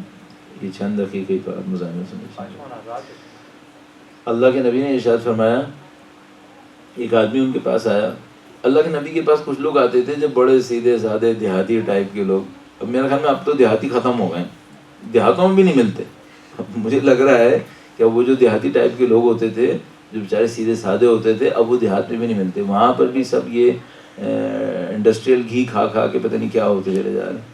یہ چند دقیقے کا مضامین سمجھیں. اللہ کے نبی نے ارشاد فرمایا، ایک آدمی ان کے پاس آیا. اللہ کے نبی کے پاس کچھ لوگ آتے تھے جو بڑے سیدھے سادے دیہاتی ٹائپ کے لوگ. اب میرے خیال میں اب تو دیہاتی ختم ہو گئے، دیہاتوں میں بھی نہیں ملتے. اب مجھے لگ رہا ہے کہ وہ جو دیہاتی ٹائپ کے لوگ ہوتے تھے جو بیچارے سیدھے سادے ہوتے تھے، اب وہ دیہات میں بھی نہیں ملتے. وہاں پر بھی سب یہ انڈسٹریل گھی کھا کھا کے پتہ نہیں کیا ہوتے چلے جا رہے ہیں.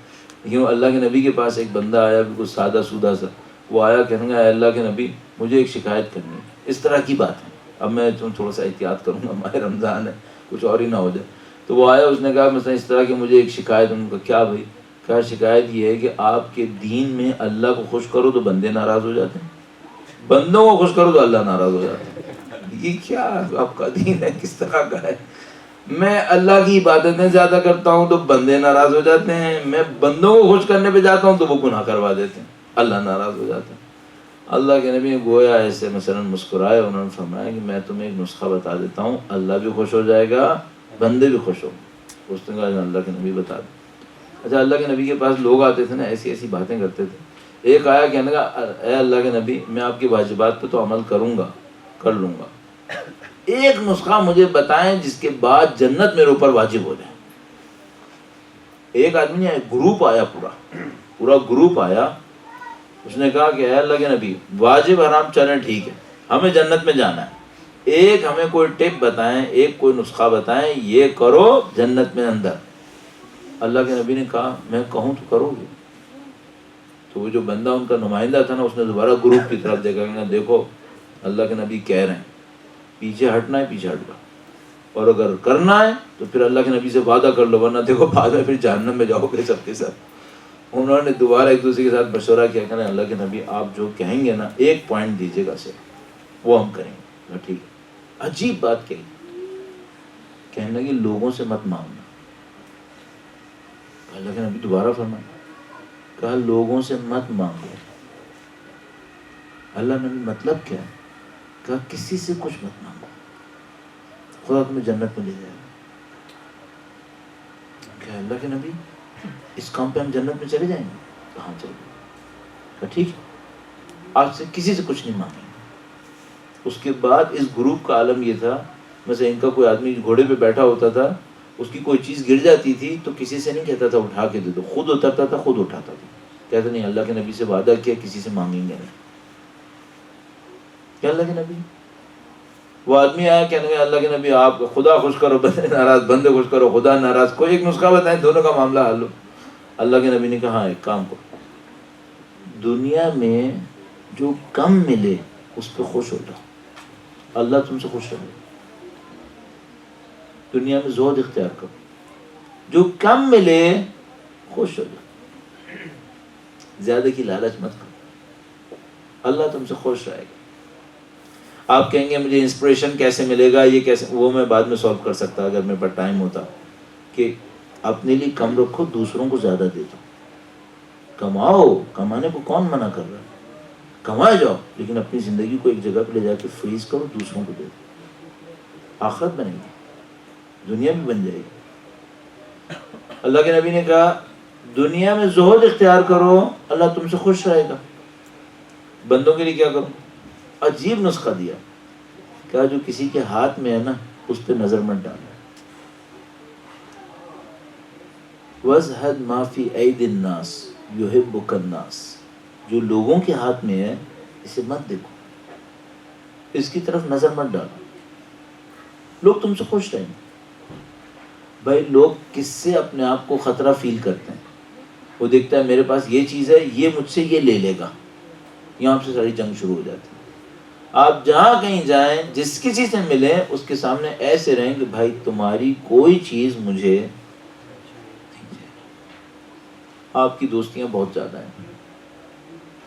لیکن اللہ کے نبی کے پاس ایک بندہ آیا بالکل سادہ سودہ سا. وہ آیا کہنے گا، اے اللہ کے نبی مجھے ایک شکایت کرنی ہے. اس طرح کی بات ہے. اب میں تھوڑا سا احتیاط کروں گا، ماہ رمضان ہے، کچھ اور ہی نہ ہو جائے. تو وہ آیا، اس نے کہا مثلا اس طرح کہ مجھے ایک شکایت. ان کا کیا بھائی؟ کیا شکایت یہ ہے کہ آپ کے دین میں اللہ کو خوش کرو تو بندے ناراض ہو جاتے ہیں، بندوں کو خوش کرو تو اللہ ناراض ہو جاتے ہیں. یہ کیا آپ کا دین ہے؟ کس طرح کا ہے؟ میں اللہ کی عبادتیں زیادہ کرتا ہوں تو بندے ناراض ہو جاتے ہیں، میں بندوں کو خوش کرنے پہ جاتا ہوں تو وہ گناہ کروا دیتے ہیں، اللہ ناراض ہو جاتا ہے. اللہ کے نبی نے گویا ایسے مثلا مسکرائے، انہوں نے فرمایا کہ میں تمہیں ایک نسخہ بتا دیتا ہوں، اللہ بھی خوش ہو جائے گا، بندے بھی خوش ہو. اس نے کہا اللہ کے نبی بتا دیں. اچھا اللہ کے نبی کے پاس لوگ آتے تھے نا، ایسی ایسی باتیں کرتے تھے. ایک آیا کہنے کا، اے اللہ کے نبی میں آپ کی واجبات پہ تو عمل کروں گا، کر لوں گا، ایک نسخہ مجھے بتائیں جس کے بعد جنت میرے اوپر واجب ہو جائے. ایک آدمی نے، گروپ آیا، پورا گروپ آیا. اس نے کہا کہ اے اللہ کے نبی واجب حرام چلیں ٹھیک ہے، ہمیں جنت میں جانا ہے، ایک ہمیں کوئی ٹپ بتائیں، ایک کوئی نسخہ بتائیں، یہ کرو جنت میں اندر. اللہ کے نبی نے کہا میں کہوں تو کرو گے. تو وہ جو بندہ ان کا نمائندہ تھا نا، اس نے دوبارہ گروپ کی طرف دیکھا کہ دیکھو اللہ کے نبی کہہ رہے ہیں پیچھے ہٹنا ہے پیچھے ہٹ جاؤ، اور اگر کرنا ہے تو پھر اللہ کے نبی سے وعدہ کر لو، ورنہ دیکھو بعد میں پھر جہنم میں جاؤ گے سب کے ساتھ. انہوں نے دوبارہ ایک دوسرے کے ساتھ مشورہ کیا کہ اللہ کے نبی آپ جو کہیں گے نا ایک پوائنٹ دیجیے گا صرف، وہ ہم کریں گے. ٹھیک ہے. عجیب بات کہی، کہنے لگے لوگوں سے مت مانگنا. اللہ کے نبی دوبارہ فرمایا، کہا لوگوں سے مت مانگو. اللہ نبی مطلب کیا ہے؟ کہا کسی سے کچھ مت مانگو، خدا تمہیں جنت میں لے جائے گا. کہ اللہ کے نبی اس کام پہ ہم جنت میں چلے جائیں گے؟ کہاں چلے گئے؟ کہا ٹھیک ہے، آج سے کسی سے کچھ نہیں مانگیں گے. اس کے بعد اس گروپ کا عالم یہ تھا مثلا ان کا کوئی آدمی گھوڑے پہ بیٹھا ہوتا تھا، اس کی کوئی چیز گر جاتی تھی تو کسی سے نہیں کہتا تھا اٹھا کے دے دو، خود اترتا تھا، خود اٹھاتا تھا. کہتے نہیں اللہ کے نبی سے وعدہ کیا کسی سے مانگیں گے نہیں. کیا اللہ کے نبی؟ وہ آدمی آیا کہنے لگا اللہ کے نبی آپ خدا خوش کرو بندے ناراض، بندے خوش کرو خدا ناراض، کوئی ایک نسخہ بتائیں دونوں کا معاملہ حل ہو. اللہ کے نبی نے کہا ہاں ایک کام کرو، دنیا میں جو کم ملے اس پہ خوش ہو جاؤ، اللہ تم سے خوش رہے. دنیا میں زہد اختیار کرو، جو کم ملے خوش ہو جاؤ، زیادہ کی لالچ مت کرو، اللہ تم سے خوش رہے گا. آپ کہیں گے مجھے انسپریشن کیسے ملے گا، یہ کیسے، وہ میں بعد میں سولو کر سکتا اگر میرے پاس ٹائم ہوتا. کہ اپنے لیے کم رکھو، دوسروں کو زیادہ دے دو. کماؤ، کمانے کو کون منع کر رہا ہے، کمائے جاؤ، لیکن اپنی زندگی کو ایک جگہ پہ لے جا کے فریز کرو، دوسروں کو دے دو. آخرت بنے گی، دنیا بھی بن جائے گی. اللہ کے نبی نے کہا دنیا میں زہد اختیار کرو، اللہ تم سے خوش رہے گا. بندوں کے لیے کیا کرو؟ عجیب نسخہ دیا. کہا جو کسی کے ہاتھ میں ہے نا اس پہ نظر مت ڈالو. وَازْهَدْ مَا فِي أَيْدِ النَّاسِ يُحِبُّكَ النَّاسِ، جو لوگوں کے ہاتھ میں ہے اسے مت دیکھو، اس کی طرف نظر مت ڈالو، لوگ تم سے خوش رہیں گے. بھائی لوگ کس سے اپنے آپ کو خطرہ فیل کرتے ہیں؟ وہ دیکھتا ہے میرے پاس یہ چیز ہے، یہ مجھ سے یہ لے لے گا، یہاں سے ساری جنگ شروع ہو جاتی ہے. آپ جہاں کہیں جائیں جس کسی سے ملیں اس کے سامنے ایسے رہیں کہ بھائی تمہاری کوئی چیز مجھے نہیں چاہیے. آپ کی دوستیاں بہت زیادہ ہیں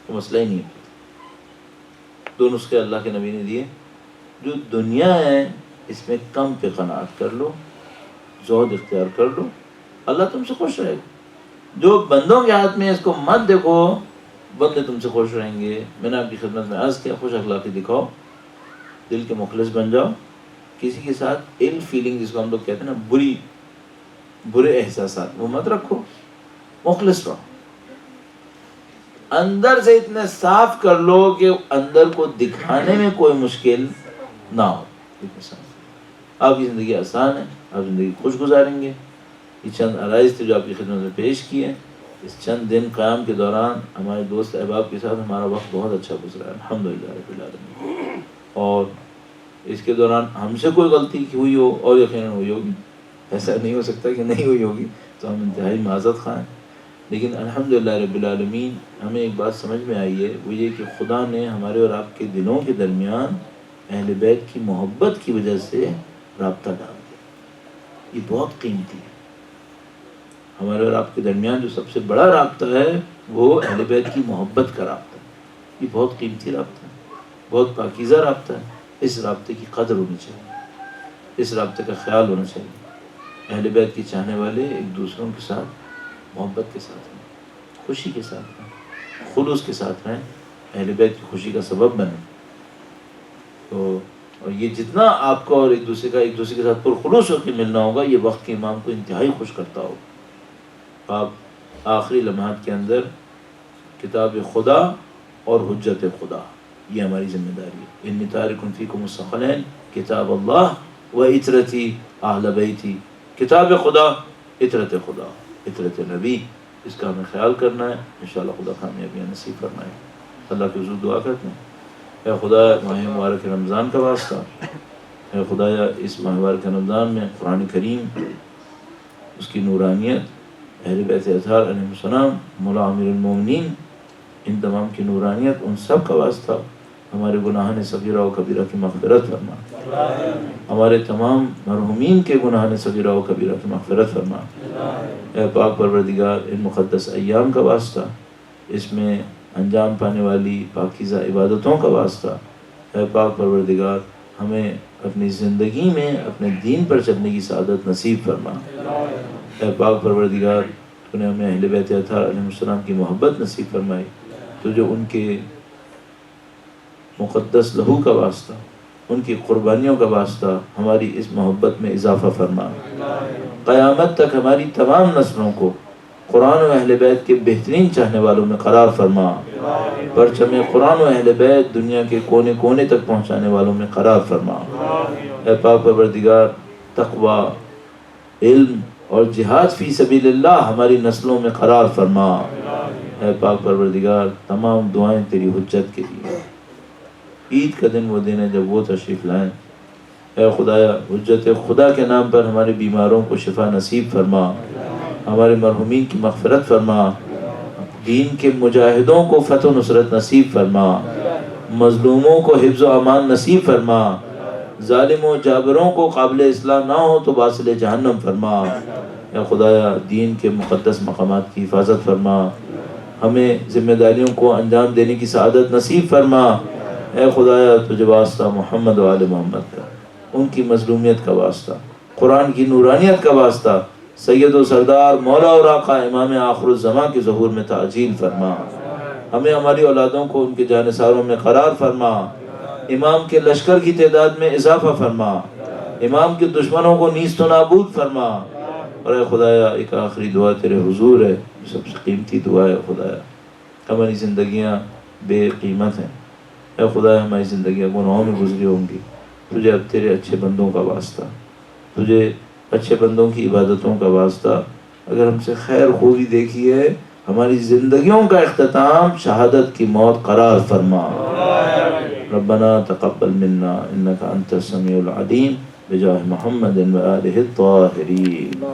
تو مسئلہ ہی نہیں ہے. دو نسخے اللہ کے نبی نے دیے. جو دنیا ہے اس میں کم پہ قناعت کر لو، زہد اختیار کر لو، اللہ تم سے خوش رہے گا. جو بندوں کے ہاتھ میں اس کو مت دیکھو، بندے تم سے خوش رہیں گے. میں نے آپ کی خدمت میں عرض کیا خوش اخلاقی دکھاؤ، دل کے مخلص بن جاؤ. کسی کے ساتھ ill فیلنگ جس کو ہم لوگ کہتے ہیں نا، برے احساسات وہ مت رکھو، مخلص رہو. اندر سے اتنے صاف کر لو کہ اندر کو دکھانے میں کوئی مشکل نہ ہو. آپ کی زندگی آسان ہے، آپ زندگی خوش گزاریں گے. یہ چند عرائض تھے جو آپ کی خدمت میں پیش کیے. اس چند دن قیام کے دوران ہمارے دوست احباب کے ساتھ ہمارا وقت بہت اچھا گزرا ہے الحمدللہ رب العالمین. اور اس کے دوران ہم سے کوئی غلطی ہوئی ہو، اور یقیناً ہوئی ہوگی، ایسا نہیں ہو سکتا کہ نہیں ہوئی ہوگی، تو ہم انتہائی معذرت خواہ ہیں. لیکن الحمدللہ رب العالمین ہمیں ایک بات سمجھ میں آئی ہے، وہ یہ کہ خدا نے ہمارے اور آپ کے دلوں کے درمیان اہل بیت کی محبت کی وجہ سے رابطہ ڈال دیا. یہ بہت قیمتی ہے. ہمارے اور آپ کے درمیان جو سب سے بڑا رابطہ ہے وہ اہل بیت کی محبت کا رابطہ ہے. یہ بہت قیمتی رابطہ ہے، بہت پاکیزہ رابطہ ہے. اس رابطے کی قدر ہونی چاہیے، اس رابطے کا خیال ہونا چاہیے. اہل بیت کے چاہنے والے ایک دوسروں کے ساتھ محبت کے ساتھ رہیں، خوشی کے ساتھ رہیں، خلوص کے ساتھ رہیں، اہل بیت کی خوشی کا سبب بنیں. تو اور یہ جتنا آپ کو اور ایک دوسرے کے ساتھ پرخلوص ہو کے ملنا ہوگا، یہ وقت کے امام کو انتہائی خوش کرتا ہوگا. آپ آخری لمحات کے اندر کتاب خدا اور حجت خدا، یہ ہماری ذمہ داری ہے. انی تارک فیکم الثقلین کتاب اللہ و عطرتی اہل بیتی. کتاب خدا، عطرت خدا، عطرت نبی، اس کا ہمیں خیال کرنا ہے. انشاءاللہ خدا کامیابی نصیب فرمائے. اللہ کے حضور دعا کرتے ہیں اے خدا ماہ مبارک رمضان کا واسطہ، اے خدایا اس ماہ مبارک رمضان میں قرآن کریم، اس کی نورانیت، اہل بیت اطہار علیہ السلام، مولا امیر المومنین، ان تمام کی نورانیت، ان سب کا واسطہ ہمارے گناہان صغیرہ و کبیرہ کی مغفرت فرما. ہمارے تمام مرحومین کے گناہان صغیرہ و کبیرہ کی مغفرت فرما. اے پاک پروردگار ان مقدس ایام کا واسطہ، اس میں انجام پانے والی پاکیزہ عبادتوں کا واسطہ، اے پاک پروردگار ہمیں اپنی زندگی میں اپنے دین پر چلنے کی سعادت نصیب فرما. اے پاک پروردگار تو نے ہمیں اہل بیت اطہار علیہ السلام کی محبت نصیب فرمائی، تو جو ان کے مقدس لہو کا واسطہ، ان کی قربانیوں کا واسطہ ہماری اس محبت میں اضافہ فرما. قیامت تک ہماری تمام نسلوں کو قرآن و اہل بیت کے بہترین چاہنے والوں میں قرار فرما، پرچم قرآن و اہل بیت دنیا کے کونے کونے تک پہنچانے والوں میں قرار فرما۔ اے پاک پروردگار، تقوی، علم اور جہاد فی سبیل اللہ ہماری نسلوں میں قرار فرما۔ اے پاک پروردگار، تمام دعائیں تیری حجت کے لیے۔ عید کا دن وہ دن ہے جب وہ تشریف لائیں۔ اے خدایا، حجت خدا کے نام پر ہمارے بیماروں کو شفا نصیب فرما، ہمارے مرحومین کی مغفرت فرما، دین کے مجاہدوں کو فتح و نصرت نصیب فرما، مظلوموں کو حفظ و امان نصیب فرما، ظالم و جابروں کو قابل اصلاح نہ ہو تو واصل جہنم فرما۔ اے خدایا، دین کے مقدس مقامات کی حفاظت فرما، ہمیں ذمہ داریوں کو انجام دینے کی سعادت نصیب فرما۔ اے خدایا، تجھے واسطہ محمد و آل محمد کا، ان کی مظلومیت کا واسطہ، قرآن کی نورانیت کا واسطہ، سید و سردار مولا اور آقا امام آخر الزماں کے ظہور میں تعجیل فرما۔ ہمیں ہماری اولادوں کو ان کے جانثاروں میں قرار فرما، امام کے لشکر کی تعداد میں اضافہ فرما، امام کے دشمنوں کو نیست و نابود فرما۔ اور اے خدایا، ایک آخری دعا تیرے حضور ہے، سب سے قیمتی دعا ہے خدایا۔ ہماری زندگیاں بے قیمت ہیں، اے خدایا ہماری زندگیاں گناہوں میں گزری ہوں گی، تجھے اب تیرے اچھے بندوں کا واسطہ، تجھے اچھے بندوں کی عبادتوں کا واسطہ، اگر ہم سے خیر خوبی دیکھی ہے، ہماری زندگیوں کا اختتام شہادت کی موت قرار فرما۔ ربنا تقبل منا انك انت السميع العليم بجاه محمد وآله الطاهرين۔